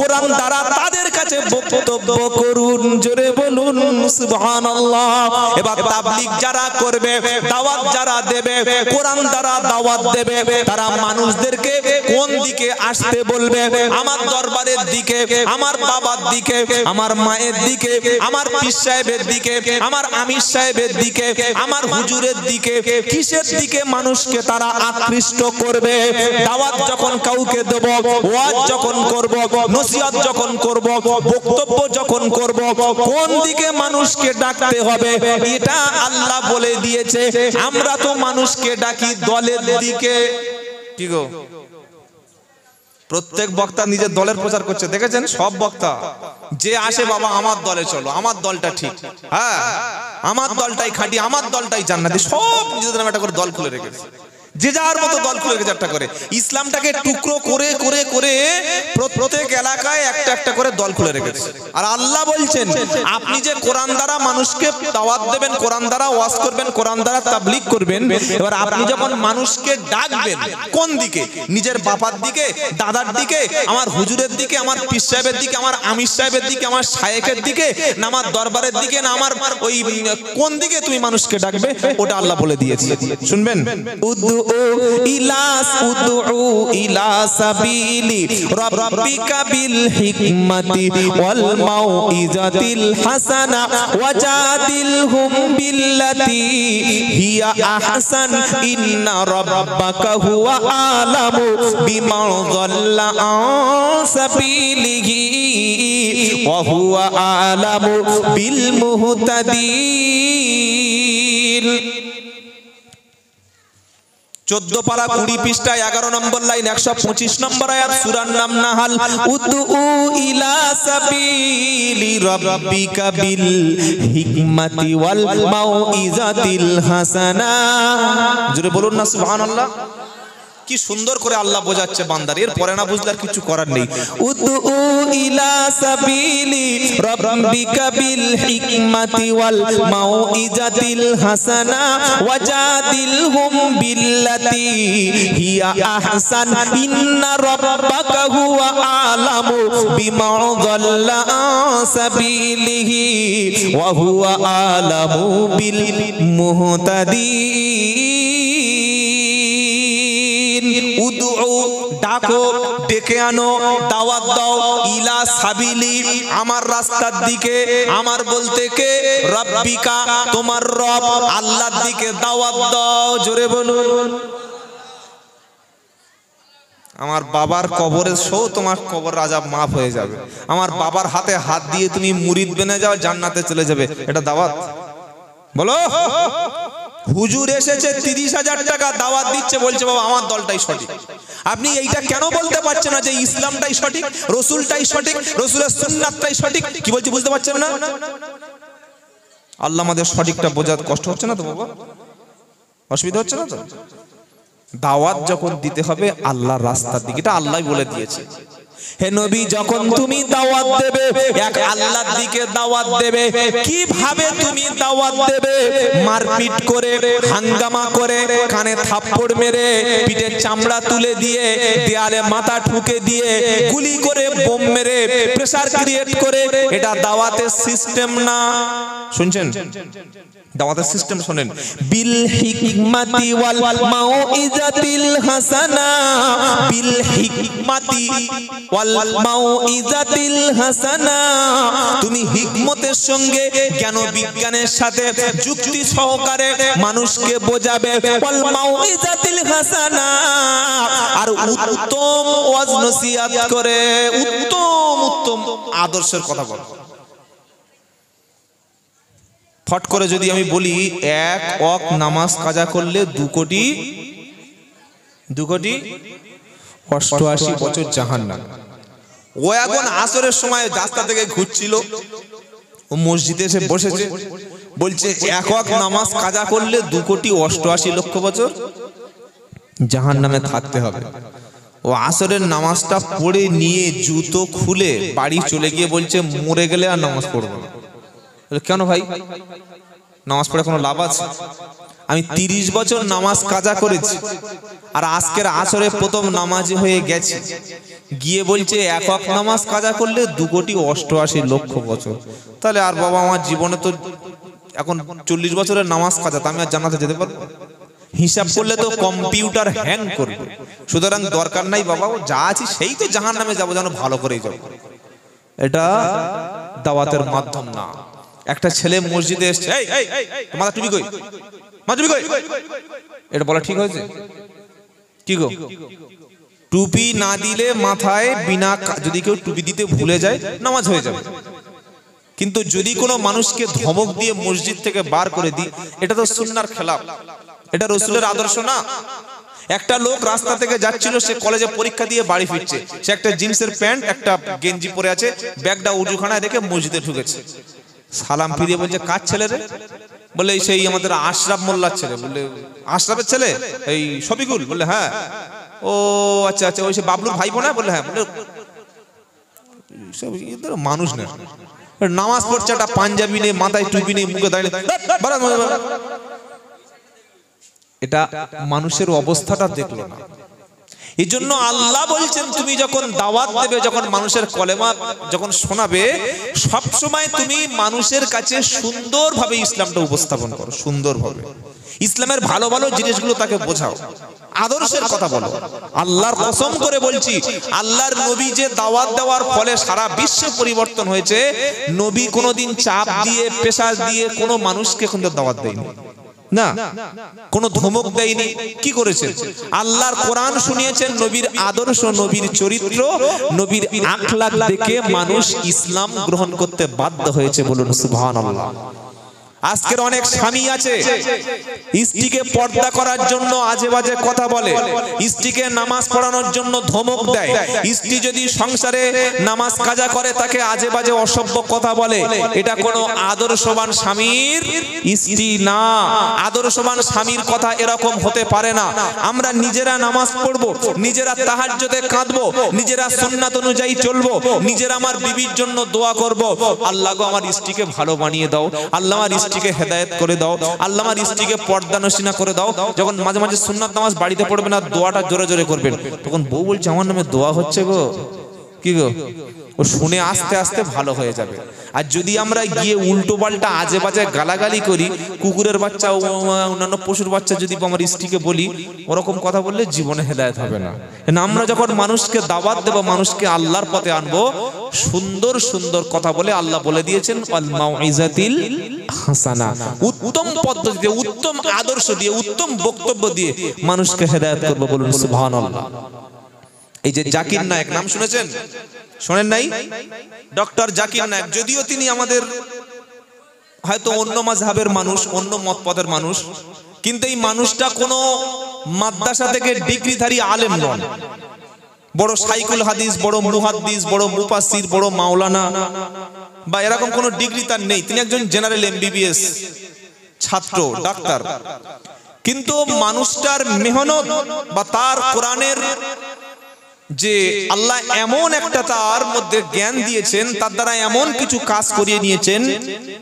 কোরআন দ্বারা তাদের কাছে বক্তব্য করুন। জোরে বলুন সুবহানাল্লাহ। এবার তাবলীগ যারা করবে, দাওয়াত যারা দেবে, কোরআন দ্বারা দাওয়াত দেবে, তারা মানুষদেরকে কোন দিকে আসতে বলবে? আমার দরবারের দিকে, আমার বাবার দিকে, আমার মায়ের দিকে, আমার পীর সাহেবের দিকে, আমার আমির সাহেবের দিকে, আমার হুজুরের দিকে। কিসের দিকে মানুষকে তারা আকৃষ্ট করবে? দাওয়াত যখন কাউকে দেব, ওয়াজ যখন করব, নসিহত যখন করব, বক্তব্য যখন করব, কোন দিকে মানুষকে ডাকতে হবে এটা আল্লাহ বলে দিয়েছে। আমরা তো মানুষকে ডাকি দলের দিকে। কি গো, প্রত্যেক বক্তা নিজের দলের প্রচার করছে, দেখেছেন? সব বক্তা যে আসে, বাবা আমার দলে চলো, আমার দলটা ঠিক, হ্যাঁ আমার দলটাই খাঁটি, আমার দলটাই জান্নাতি, সব নিজেদের নামে একটা করে দল খুলে রেখেছে। যে যার মতো দল খুলে রেখেছে একটা করে। ইসলামটাকে টুকরো করে করে করে প্রত্যেক এলাকায় একটা একটা করে দল খুলে রেখেছে। আর আল্লাহ বলছেন আপনি যে কোরআন দ্বারা মানুষকে দাওয়াত দেবেন, কোরআন দ্বারা ওয়াজ করবেন, কোরআন দ্বারা তাবলীগ করবেন, এবার আপনি যখন মানুষকে ডাকবেন কোন দিকে? নিজের বাবার দিকে, দাদার দিকে, আমার হুজুরের দিকে, আমার পীর সাহেবের দিকে, আমার আমির সাহেবের দিকে, আমার শায়েখের দিকে, না আমার দরবারের দিকে, না আমার ওই কোন দিকে তুমি মানুষকে ডাকবে? ওটা আল্লাহ বলে দিয়েছে। শুনবেন, উদউ ইলা সাবিলি রাব্বিকা বিল হিকমাতি ওয়াল মাউইজাতিল হাসানা ওয়াজাদিলহুম বিল্লাতি হিয়া আহসান ইন্না রাব্বাকা হুয়া আলামু বিমান যাল্লা আন সাবিলিহি ওয়া হুয়া আলামু বিল মুহতাদিন। 14 পারা 20 পৃষ্ঠা 11 নম্বর লাইন 125 নম্বর আয়াত, সূরার নাম নাহাল। উদউ ইলা সাবিলি রাব্বিকা বিল হিকমাতি ওয়াল মাউইজাতিল হাসানা। জোরে বলুন না সুবহানাল্লাহ। কি সুন্দর করে আল্লাহ বোঝাচ্ছে বান্দার, এর পরে না বুঝলে আর কিছু করার নেই। উদউ ইলা সাবিলি রাব্বিকা বিল হিকমাতি ওয়াল মাউইজাতিল হাসানা ওয়াজাদিলহুম বিল্লাতি হিয়া আহসান ইন্না রাব্বাকা হুয়া আলামু বিমা যাল্লা আন সাবিলিহি ওয়া হুয়া আলামু বিল মুহতাদিন। উদউ ডাকো, ডেকে আনো, দাওয়াত দাও, ইলা সাবিলি আমার রাস্তার দিকে, আমার বলতে কে? রাব্বিকা তোমার রব, আল্লাহর দিকে দাওয়াত দাও। জোরে বলুন। আমার বাবার কবরের শো তোমার কবর আযাব মাফ হয়ে যাবে, আমার বাবার হাতে হাত দিয়ে তুমি মুরিদ বনে যাও, জান্নাতে চলে যাবে, এটা দাওয়াত? বলো হুজুর এসেছে 30,000 টাকা দাওয়াত দিচ্ছে, বলছে বাবা আমার দলটাই সঠিক। আপনি এইটা কেন বলতে পারছেন না যে ইসলামটাই সঠিক, রসুলটাই সঠিক, রসুলের সুন্নাতটাই সঠিক? কি বলছি বুঝতে পারছেন না? আল্লাহ আমাদের সঠিকটা বোঝাতে কষ্ট হচ্ছে না তো বাবা? অসুবিধা হচ্ছে না তো? দাওয়াত যখন দিতে হবে আল্লাহর রাস্তার দিকে, এটা আল্লাহই বলে দিয়েছে। হে নবী, যখন তুমি দাওয়াত দেবে এক আল্লাহর দিকে দাওয়াত দেবে। কিভাবে তুমি দাওয়াত দেবে? মারপিট করে, হাঙ্গামা করে, কানে থাপ্পড় মেরে, পিঠের চামড়া তুলে দিয়ে, দেয়ালে মাথা ঠুকে দিয়ে, গুলি করে, বোম মেরে, প্রেসার ক্রিয়েট করে, এটা দাওয়াতের সিস্টেম না। শুনছেন? দাওয়াতের সিস্টেম শুনেন। বিল হিকমাতি ওয়াল মাউইজাতিল হাসানা, বিল হিকমাতি ওয়াল মাউইজাতিল হাসানা, তুমি হিকমতের সঙ্গে, জ্ঞান বিজ্ঞানের সাথে যুক্তি সহকারে মানুষকে বোঝাবে। ওয়াল মাউইজাতিল হাসানা, আর উত্তম ওয়াজ নসিহত করে, উত্তম উত্তম আদর্শের কথা বলো। ফট করে যদি আমি বলি 1 ওয়াক্ত নামাজ কাজা করলে 2 কোটি 88 বছর জাহান্নাম। ও এখন আসরের সময় রাস্তা থেকে ঘুরছিল, ও মসজিদে এসে বসেছে, বলছে 1 ওয়াক্ত নামাজ কাজা করলে 2 কোটি 88 লক্ষ বছর জাহান্নামে থাকতে হবে। ও আসরের নামাজটা পড়ে নিয়ে জুতো খুলে বাড়ি চলে গিয়ে বলছে মরে গেলে আর নামাজ পড়বো না। কেন ভাই, নামাজ পড়ে কোনো লাভ আছে? আমি 30 বছর নামাজ কাজা করেছি, আর আজকের আসরে প্রথম নামাজি হয়ে গেছি, গিয়ে বলছে 1 ওয়াক্ত নামাজ কাজা করলে 2 কোটি 88 লক্ষ বছর। তাহলে আর বাবা আমার জীবনে তো এখন 40 বছরের নামাজ কাজা, তা আমি আর জান্নাতে যেতে পারবো? হিসাব করলে তো কম্পিউটার হ্যাং করবে। সুতরাং দরকার নাই বাবা, যা আছে সেই তো জাহান্নামে যাবো, যেন ভালো করেই যাবো। এটা দাওয়াতের মাধ্যম না। একটা ছেলে মসজিদে এসছে, মাথা টুপি কই, মাথা টুপি কই, এটা বলা ঠিক হয়েছে? কি গো, টুপি না দিলে মাথায় বিনা, যদি কেউ টুপি দিতে ভুলে যায় নামাজ হয়ে যাবে। কিন্তু যদি কোনো মানুষকে ধমক দিয়ে মসজিদ থেকে বার করে দিই, এটা তো সুন্নাহর খেলাফ, এটা রাসূলের আদর্শ না। একটা লোক রাস্তা থেকে যাচ্ছিল, সে কলেজে পরীক্ষা দিয়ে বাড়ি ফিরছে, সে একটা জিন্সের প্যান্ট একটা গেঞ্জি পরে আছে, ব্যাগটা উজুখানায় রেখে মসজিদে ঢুকেছে। সালাম ফিরিয়ে বলছে কার ছেলে রে? বলে সেই আমাদের আশরাফ মোল্লার ছেলে। বলে আশরাফের ছেলে এই শফিকুল? বলে হ্যাঁ। ও আচ্ছা আচ্ছা, ওই সে বাবলুর ভাই বোন? বলে হ্যাঁ। বলে মানুষ না, নামাজ পড়ছে, একটা পাঞ্জাবি নেই, মাথায় টুপি নেই, মুখে দাঁড়িয়ে, এটা মানুষের অবস্থাটা দেখলো না। এই জন্য আল্লাহ বলছেন তুমি যখন দাওয়াত দেবে, যখন মানুষের কলেমা যখন শোনাবে, সব সময় তুমি মানুষের কাছে সুন্দরভাবে ইসলামটা উপস্থাপন করো, সুন্দরভাবে ইসলামের ভালো ভালো জিনিসগুলো তাকে বোঝাও, আদর্শের কথা বলো। আল্লাহর কসম করে বলছি, আল্লাহর নবী যে দাওয়াত দেওয়ার ফলে সারা বিশ্বে পরিবর্তন হয়েছে, নবী কোনোদিন চাপ দিয়ে, প্রেসার দিয়ে কোনো মানুষকে কিন্তু দাওয়াত দেয়নি না, কোনো ধমক দেয়নি। কি করেছেন? আল্লাহর কোরআন শুনিয়েছেন, নবীর আদর্শ, নবীর চরিত্র, নবীর আখলাক দেখে মানুষ ইসলাম গ্রহণ করতে বাধ্য হয়েছে। বলুন সুবহানাল্লাহ। আজকের অনেক স্বামী আছে স্ত্রীকে পর্দা করার জন্য আজে বাজে কথা বলে, স্ত্রীকে নামাজ পড়ানোর জন্য ধমক দেয়, স্ত্রী যদি সংসারে নামাজ কাজা করে তাকে আজে বাজে অসভ্য কথা বলে। এটা কোনো আদর্শবান স্বামীর স্ত্রী না। আদর্শবান স্বামীর কথা এরকম হতে পারে না। আমরা নিজেরা নামাজ পড়বো, নিজেরা তাহাজ্জুদে কাঁদবো, নিজেরা সুন্নাত অনুযায়ী চলবো, নিজেরা আমার বিবির জন্য দোয়া করব, আল্লাহ গো আমার স্ত্রীকে ভালো বানিয়ে দাও, আল্লাহ আমার স্ত্রীকে হেদায়েত করে দাও, আল্লাহ আমার স্ত্রীকে পর্দা নসিনা করে দাও। যখন মাঝে মাঝে সুন্নাত নামাজ বাড়িতে পড়বেন আর দোয়াটা জোরে জোরে করবেন, তখন বউ বলছে আমার নামে দোয়া হচ্ছে গো। কি গো? ও শুনে আস্তে আস্তে ভালো হয়ে যাবে। আর যদি আমরা গিয়ে উল্টো পাল্টা আজে বাজে গালাগালি করি, কুকুরের বাচ্চা, অন্যান্য পশুর বাচ্চা যদি আমার স্ত্রীকে বলি, ওরকম কথা বললে জীবনে হেদায়েত হবে না। আমরা যখন মানুষকে দাওয়াত দেব, মানুষকে আল্লাহর পথে আনবো, সুন্দর সুন্দর কথা বলে, আল্লাহ বলে দিয়েছেন আল মাউইজাতিল হাসানা, উত্তম পদ্ধতি দিয়ে, উত্তম আদর্শ দিয়ে, উত্তম বক্তব্য দিয়ে মানুষকে হেদায়েত করব। বলুন সুবহানাল্লাহ। এই যে জাকির নায়েক নাম শুনেছেন? শোনেন নাই? ডক্টর জাকির নায়েক, যদিও তিনি আমাদের হয়তো অন্য মাযহাবের মানুষ, অন্য মতপথের মানুষ, কিন্তু এই মানুষটা কোনো মাদ্রাসা থেকে ডিগ্রিধারী আলেম নন, বড় সাইকুল হাদিস, বড় মুহাদ্দিস, বড় মুফাসসির, বড় মাওলানা বা এরকম কোনো ডিগ্রি তার নেই। তিনি একজন জেনারেল MBBS ছাত্র, ডাক্তার। কিন্তু মানুষটার মেহনত বা তার কোরআনের যে আল্লাহ এমন একটা তার মধ্যে জ্ঞান দিয়েছেন, তার দ্বারা এমন কিছু কাজ করিয়ে নিয়েছেন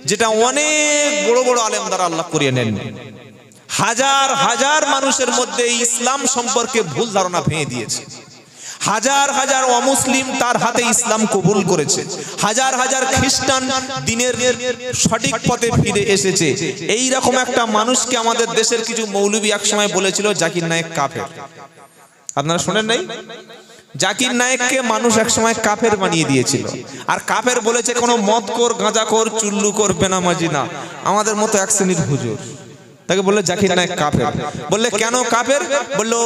যেটা অনেক বড় বড় আলেম দ্বারা আল্লাহ করিয়ে নেন। হাজার হাজার মানুষের মধ্যে ইসলাম সম্পর্কে ভুল ধারণা ভেঙে দিয়েছে। হাজার হাজার অমুসলিম তার হাতে ইসলাম কবুল করেছে। হাজার হাজার খ্রিস্টান দিনের সঠিক পথে ফিরে এসেছে। এই রকম একটা মানুষকে আমাদের দেশের কিছু মৌলবী একসময় বলেছিল জাকির নায়েক কাফের। আপনারা শোনেন নাই? জাকির নায়েককে মানুষ একসময় কাফের বানিয়ে দিয়েছিল। আর কাফের বলেছে কোনো মদখোর, গাঁজাখোর, চুল্লুখোর, বেনামাজি না, আমাদের মতো এক শ্রেণীর হুজুর। তাকে বললে জাকির নায়েক কাফের। বললে কেন কাফের? বললো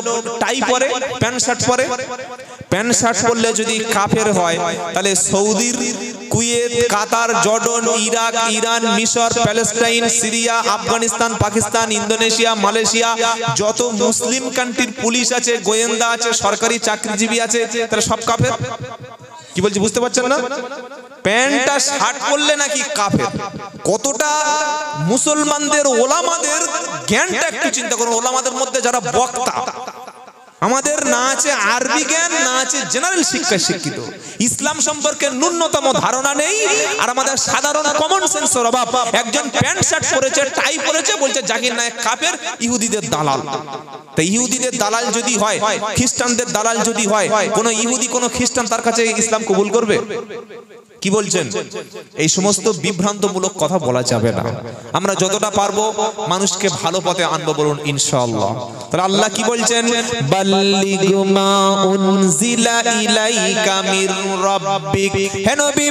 টাই পরে, প্যান্ট শার্ট পরে। প্যান্ট শার্ট পরলে যদি কাফের হয়, তাহলে সৌদির, কুয়েত, কাতার, জর্ডন, ইরাক, ইরান, মিশর, Palestine, Syria, Afghanistan, Pakistan, Indonesia, Malaysia, যত মুসলিম কান্ট্রির পুলিশ আছে, গোয়েন্দা আছে, সরকারি চাকরিজীবী আছে, তারা সব কাফের। কি বলছি বুঝতে পারছেন না? প্যান্টটা শার্ট পরলে নাকি কাফের। কতটা মুসলমানদের ওলামাদের জ্ঞানটা একটু চিন্তা করুন। ওলামাদের মধ্যে যারা বক্তা, আমাদের না আছে আরবি জ্ঞান, না আছে জেনারেল শিক্ষায় শিক্ষিত, ইসলাম সম্পর্কে ন্যূনতম ধারণা নেই, আর আমাদের সাধারণ কমন সেন্সের অভাব। একজন প্যান্ট শার্ট পরেছে, টাই পরেছে, বলছে জাকির নায়েক কাফের, ইহুদিদের দালাল। তাই ইহুদিদের দালাল যদি হয়, খ্রিস্টানদের দালাল যদি হয়, কোন ইহুদি কোন খ্রিস্টান তার কাছে ইসলাম কবুল করবে? কি বলছেন? এই সমস্ত বিভ্রান্তমূলক কথা বলা যাবে না। আমরা যতটা পারবো মানুষকে ভালো পথে আনবো, বলুন ইনশাআল্লাহ। তাহলে আল্লাহ কি বলছেন? বাল্লিগ মা উনজিলা ইলাইকা মির রাব্বিক, হে নবী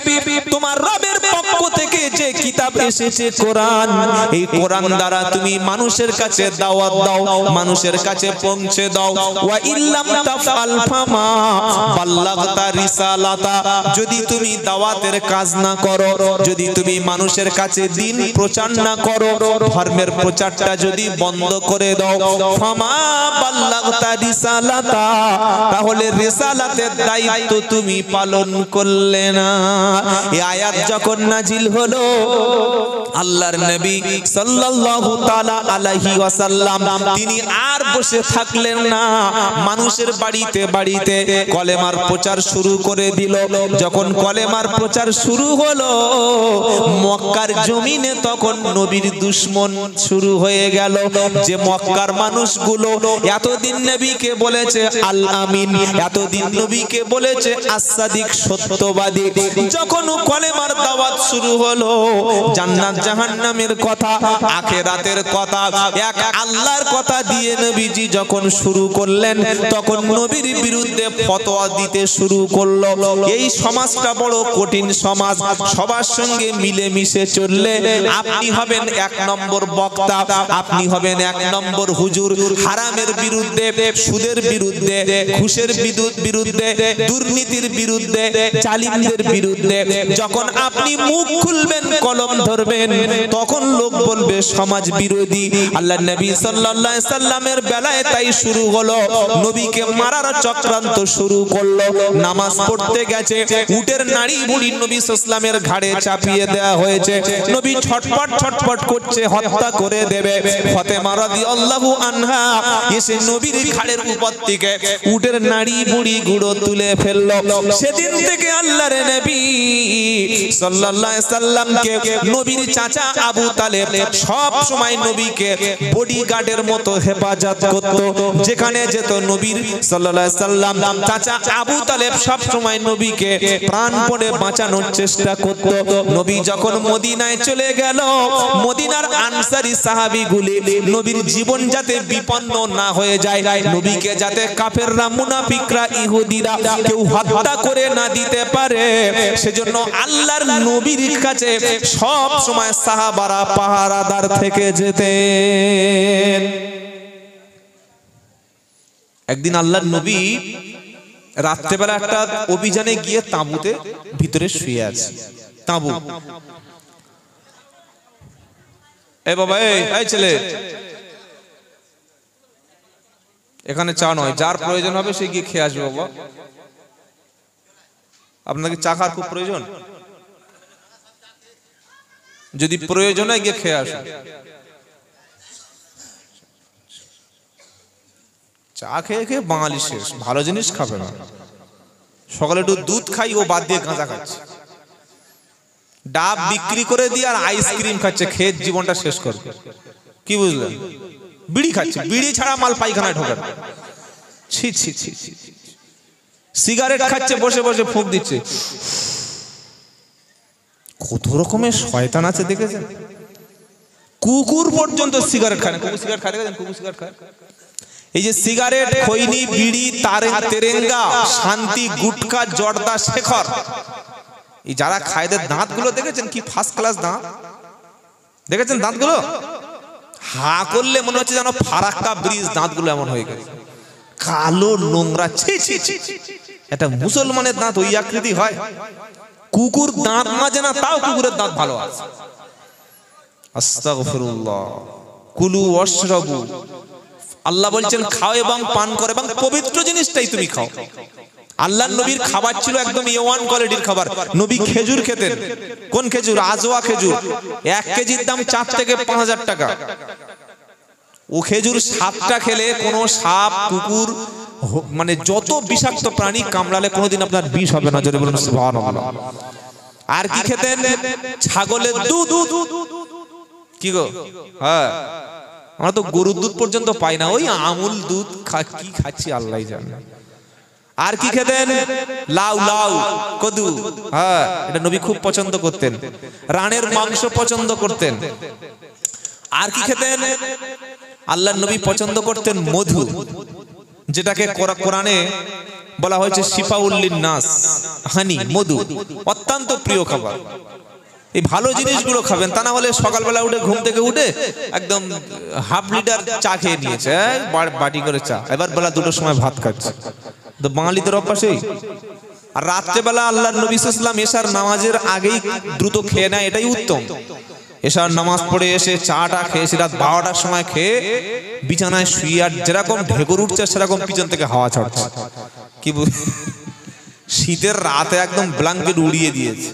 তোমার রবের পক্ষ থেকে যে কিতাব এসেছে কোরআন, এই কোরআন দ্বারা তুমি মানুষের কাছে দাওয়াত দাও, মানুষের কাছে পৌঁছে দাও। ওয়া ইল্লাম তাফআল ফামা বাল্লাগতা রিসালাতা, যদি তুমি দাওয়াত কাজ না করো, যদি তুমি মানুষের কাছে দিন প্রচার না করো, ধর্মের প্রচারটা যদি বন্ধ করে দাও, ফামা বাল্লাগতা রিসালাতা, তাহলে রিসালাতের দায়িত্ব তুমি পালন করলে না। এই আয়াত যখন নাজিল হলো, আল্লাহর নবী সাল্লাল্লাহু তাআলা আলাইহি ওয়াসাল্লাম তিনি আর বসে থাকলেন না, মানুষের বাড়িতে বাড়িতে কলেমার প্রচার শুরু করে দিল। যখন কলেমার প্রচার শুরু হলো, মক্কার জমিনে তখন নবীর দুশমন শুরু হয়ে গেল। যে মক্কার মানুষগুলো এতদিন নবীকে বলেছে আল আমিন, এতদিন নবীকে বলেছে as-সাদিক, সত্যবাদী, যখন কলেমার দাওয়াত শুরু হলো, জান্নাত জাহান্নামের কথা, আখিরাতের কথা, এক আল্লাহর কথা দিয়ে নবীজি যখন শুরু করলেন, তখন নবীর বিরুদ্ধে ফতোয়া দিতে শুরু করলো। এই সমাজটা বড় কঠিন সমাজ, সবার সঙ্গে মিলেমিশে চললে আপনি হবেন এক নম্বর বক্তা, আপনি হবেন এক নম্বর হুজুর। হারামের বিরুদ্ধে, সুদের বিরুদ্ধে, ঘুষের বিরুদ্ধে, দুর্নীতির বিরুদ্ধে, জালিমদের বিরুদ্ধে যখন আপনি মুখ খুলবেন, কলম ধরবেন, তখন লোক বলবে সমাজ বিরোধী। আল্লাহ নবী সাল্লাল্লাহু আলাইহি সাল্লামের বেলায় তাই শুরু হলো, নবীকে মারার চক্রান্ত শুরু করলো। নামাজ পড়তে গেছে, উটের নাড়ি বুড়ি নবী সাল্লামের ঘাড়ে চাপিয়ে দেওয়া হয়েছে, নবী ছটপট ছটপট করছে, হত্যা করে দেবে। ফাতেমা রাদিয়াল্লাহু আনহা এসে নবীর ঘাড়ের উপর থেকে উটের নাড়ি বুড়ি গুঁড়ো তুলে ফেললো। সেদিন থেকে আল্লাহর নবী সাল্লাল্লাহু আলাইহি সাল্লামকে নবীর চাচা আবু তালেব সব সময় নবীকে বডিগার্ডের মতো হেফাজত করত। যেখানে যেত নবীর সাল্লাল্লাহু আলাইহি সাল্লাম চাচা আবু তালেব সব সময় নবীকে প্রাণপণে বাঁচানোর চেষ্টা করত। নবী যখন মদিনায় চলে গেল, মদিনার আনসারী সাহাবীগুলি নবীর জীবন যাতে বিপন্ন না হয়ে যায়, নবীকে যাতে কাফেররা, মুনাফিকরা, ইহুদিরা কেউ হত্যা করে না দিতে পারে, সেজন্য আল্লাহর নবীর কাছে সব সময় সাহাবারা পাহারাদার থেকে যেতেন। একদিন আল্লাহর নবী রাত্রেবেলা একটা অভিযানে গিয়ে তাঁবুতে ভিতরে শুয়ে আছে। তাঁবু, এ বাবা, এই ছেলে, এখানে চা নয়, যার প্রয়োজন হবে সে গিয়ে খেয়ে আসবে। বাবা আপনাকে চা খাওয়ার খুব প্রয়োজন, যদি প্রয়োজন হয় গিয়ে খেয়ে আসুন। চা খেয়ে খেয়ে বাঙালি শেষ, ভালো জিনিস খাবে না। সকালে একটু দুধ খাই, ও বাদ দিয়ে গাঁজা খাচ্ছে, ডাব বিক্রি করে দিয়ে আর আইসক্রিম খাচ্ছে, খেয়ে জীবনটা শেষ করবে। কি বুঝলেন? বিড়ি খাচ্ছে, বিড়ি ছাড়া মাল পায়খানায় ঢোকে না। ছি ছি ছি ছি। সিগারেট খাচ্ছে, বসে বসে ফুঁক দিচ্ছে। কত রকমের শয়তান আছে দেখেছেন? কুকুর পর্যন্ত সিগারেট খায় না। কুকুর সিগারেট খায়, দেখেছেন? কুকুর সিগারেট খায়। এই যে সিগারেট, খৈনি, বিড়ি, তেরেঙ্গা, শান্তি, গুটকা, জর্দা, শেখর, এই যারা খায়, দাঁত গুলো দেখেছেন কি ফার্স্ট ক্লাস দাঁত? দেখেছেন দাঁতগুলো? হা করলে মনে হচ্ছে যেন ফারাক্কা ব্রিজ, দাঁতগুলো এমন হয়ে গেছে, কালো নোংরা। ছি ছি ছি। এটা মুসলমানের দাঁত ওই আকৃতি হয়? কুকুর দাঁত মাজে না, তাও কুকুরের দাঁত ভালো আছে। আস্তাগফিরুল্লাহ। কুলু ওয়াশরাবু, আল্লাহ বলছেন খাও এবং পান করো, এবং পবিত্র জিনিসটাই তুমি খাও। আল্লাহর নবীর খাবার ছিল একদম A1 কোয়ালিটির খাবার। নবী খেজুর খেতেন। কোন খেজুর? আজওয়া খেজুর। 1 কেজির দাম 4 থেকে 5000 টাকা। ও খেজুর 7টা খেলে কোনো সাপ, কুকুর, মানে যত বিষাক্ত প্রাণী কামড়ালে কোনোদিন আপনার বিষ হবে না। জোরে বলুন সুবহানাল্লাহ। আর কি খেতেন? ছাগলের দুধ। কি গো? হ্যাঁ, আমরা তো গরুর দুধ পর্যন্ত পাই না, ওই আমুল দুধ কি খাচ্ছি আল্লাহই জানে। আর কি খেতেন? লাউ, লাউ, কদু। হ্যাঁ, এটা নবী খুব পছন্দ করতেন। রানের মাংস পছন্দ করতেন। আর কি খেতেন? আল্লাহর নবী পছন্দ করতেন মধু, যেটাকে কোরআনে বলা হয়েছে শিফাউল লিন-নাস, হানি, মধু, অত্যন্ত প্রিয় খাবার। এই ভালো জিনিসগুলো খাবেন, তা না হলে সকালবেলা উঠে ঘুম থেকে উঠে একদম হাফ লিটার চা খেয়ে নিয়েছে, বাটি করে চা, এবার বেলা 2টোর সময় ভাত খাচ্ছে। তো বাঙালিদের অভ্যাসই। আর রাত্রেবেলা আল্লাহর নবী সাল্লাল্লাহু আলাইহি ওয়াসাল্লাম এশার নামাজের আগেই দ্রুত খেয়ে নেয়, এটাই উত্তম। এশার নামাজ পড়ে এসে চাটা খেয়ে রাত 12টার সময় খেয়ে বিছানায় শুয়ে, আর যেরকম ঢেকুর উঠছে সেরকম পিছন থেকে হাওয়া ছাড়ছে। কি শীতের রাতে একদম ব্ল্যাঙ্কেট উড়িয়ে দিয়েছে।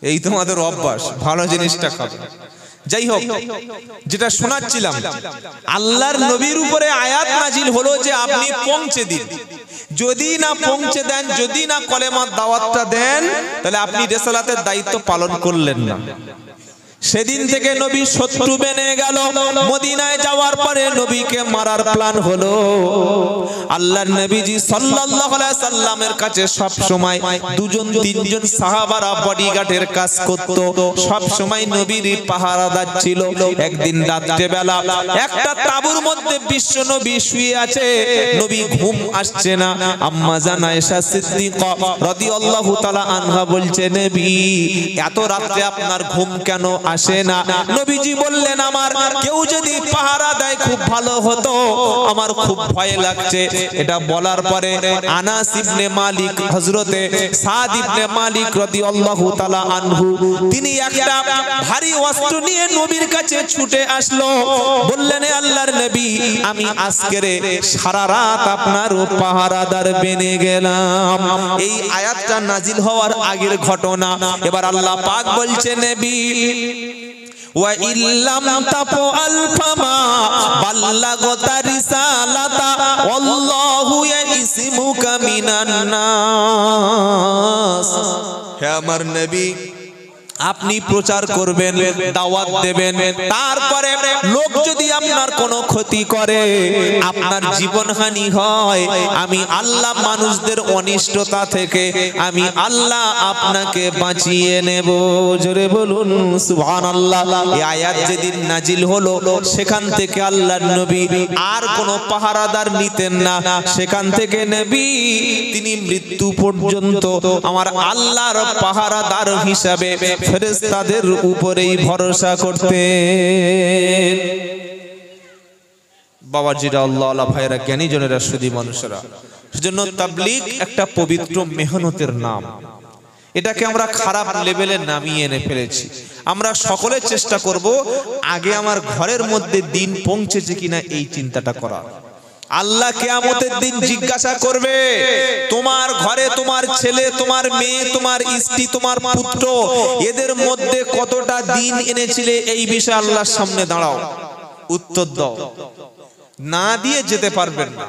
এই তোমাদের অভ্যাস, ভালো জিনিসটা খাবে। যাই হোক, যেটা শোনাচ্ছিলাম, আল্লাহর নবীর উপরে আয়াত নাজিল হলো যে আপনি পৌঁছে দিন। যদি না পৌঁছে দেন, যদি না কলেমার দাওয়াতটা দেন, তাহলে আপনি রিসালাতের দায়িত্ব পালন করলেন না। সেদিন থেকে নবী শত্রু বেনে গেল। মদিনায় যাওয়ার পরে নবীকে মারার প্ল্যান হলো। আল্লাহর নবীজি সাল্লাল্লাহু আলাইহি সাল্লামের কাছে সব সময় 2-3জন সাহাবারা বডিগার্ডের কাজ করত, সব সময় নবীর পাহারাদার ছিল। একদিন রাত্রে বেলা একটা তাঁবুর মধ্যে বিশ্ব নবী শুয়ে আছে, নবী ঘুম আসছে না। আম্মা জান আয়েশা সিদ্দিকা রাদিয়াল্লাহু তাআলা আনহা বলছে, নবী এত রাতে আপনার ঘুম কেন আসে না? নবীজি বললেন, আমার কেউ যদি পাহারা দেয় খুব ভালো হতো, আমার খুব ভয় লাগছে। এটা বলার পরে আনাস ইবনে মালিক, হযরতে সাদ ইবনে মালিক রাদিয়াল্লাহু তাআলা আনহু, তিনি একটা ভারী অস্ত্র নিয়ে নবীর কাছে ছুটে আসলো। বললেন, আল্লাহর নবী, আমি আজকের সারা রাত আপনার পাহারাদার বেনে গেলাম। এই আয়াতটা নাজিল হওয়ার আগের ঘটনা। এবার আল্লাহ পাক বলছে, নবী ওয়া ইল্লাম তাফআল ফামা বাল্লাগতা রিসালাতা আল্লাহু ইয়াসিমুকা মিনান নাস। হে আমার নবী, আপনি প্রচার করবেন, দাওয়াত দেবেন, তারপরে লোক যদি আপনার কোনো ক্ষতি করে, আপনার জীবনহানি হয়, আমি আল্লাহ মানুষদের অনিষ্টতা থেকে আমি আল্লাহ আপনাকে বাঁচিয়ে নেব। জোরে বলুন সুবহানাল্লাহ। এই আয়াত যেদিন নাজিল হলো, সেখান থেকে আল্লাহর নবী আর কোনো পাহারাদার নিতেন না। সেখান থেকে নবী তিনি মৃত্যু পর্যন্ত আমার আল্লাহর পাহারাদার হিসাবে ফেরেশতাদের উপরেই ভরসা করতেন। বাবাজিরা, আল্লাহ ভাইরা, জ্ঞানী জনেরা, সুধী মানুষেরা, সেজন্য তাবলীগ একটা পবিত্র মেহনতের নাম। এটাকে আমরা খারাপ লেভেলে নামিয়ে এনে ফেলেছি। আমরা সকলে চেষ্টা করব আগে আমার ঘরের মধ্যে দিন পৌঁছেছে কিনা এই চিন্তাটা করা। আল্লাহ কিয়ামতের দিন জিজ্ঞাসা করবে, তোমার ঘরে তোমার ছেলে, তোমার মেয়ে, তোমার স্ত্রী, তোমার পুত্র, এদের মধ্যে কতটা দিন এনেছিলে, এই বিষয়ে আল্লাহর সামনে দাঁড়াও, উত্তর দাও। না দিয়ে যেতে পারবেন না।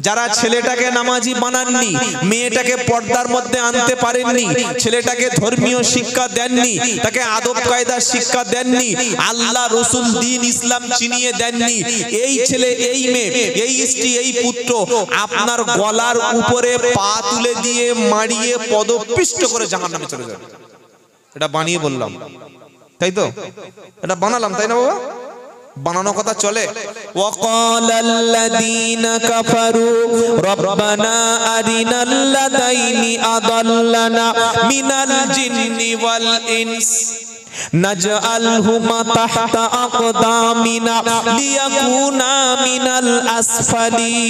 যারা ছেলেটাকে নামাজি বানাননি, মেয়েটাকে পর্দার মধ্যে আনতে পারেননি, ছেলেটাকে ধর্মীয় শিক্ষা দেননি, তাকে আদব কায়দা শিক্ষা দেননি, আল্লাহ রসুল দিন ইসলাম চিনিয়ে দেননি, এই ছেলে, এই মেয়ে, এই স্ত্রী, এই পুত্র আপনার গলার উপরে পা তুলে দিয়ে মারিয়ে পদপিষ্ট করে জাহান্নামে চলে যাবে। এটা বানিয়ে বললাম, তাই তো? এটা বানালাম, তাই না বাবা? বানানো কথা চলে। ওয়াকালাল্লাযীনা কাফারু রাব্বানা আরিনাল্লাযাইনি আদাল্লানা মিনাল জিন্নি ওয়াল ইনস নাজআলহুমা তাহতা আকদামিনা লিয়াকুনা মিনাল আসফালিন।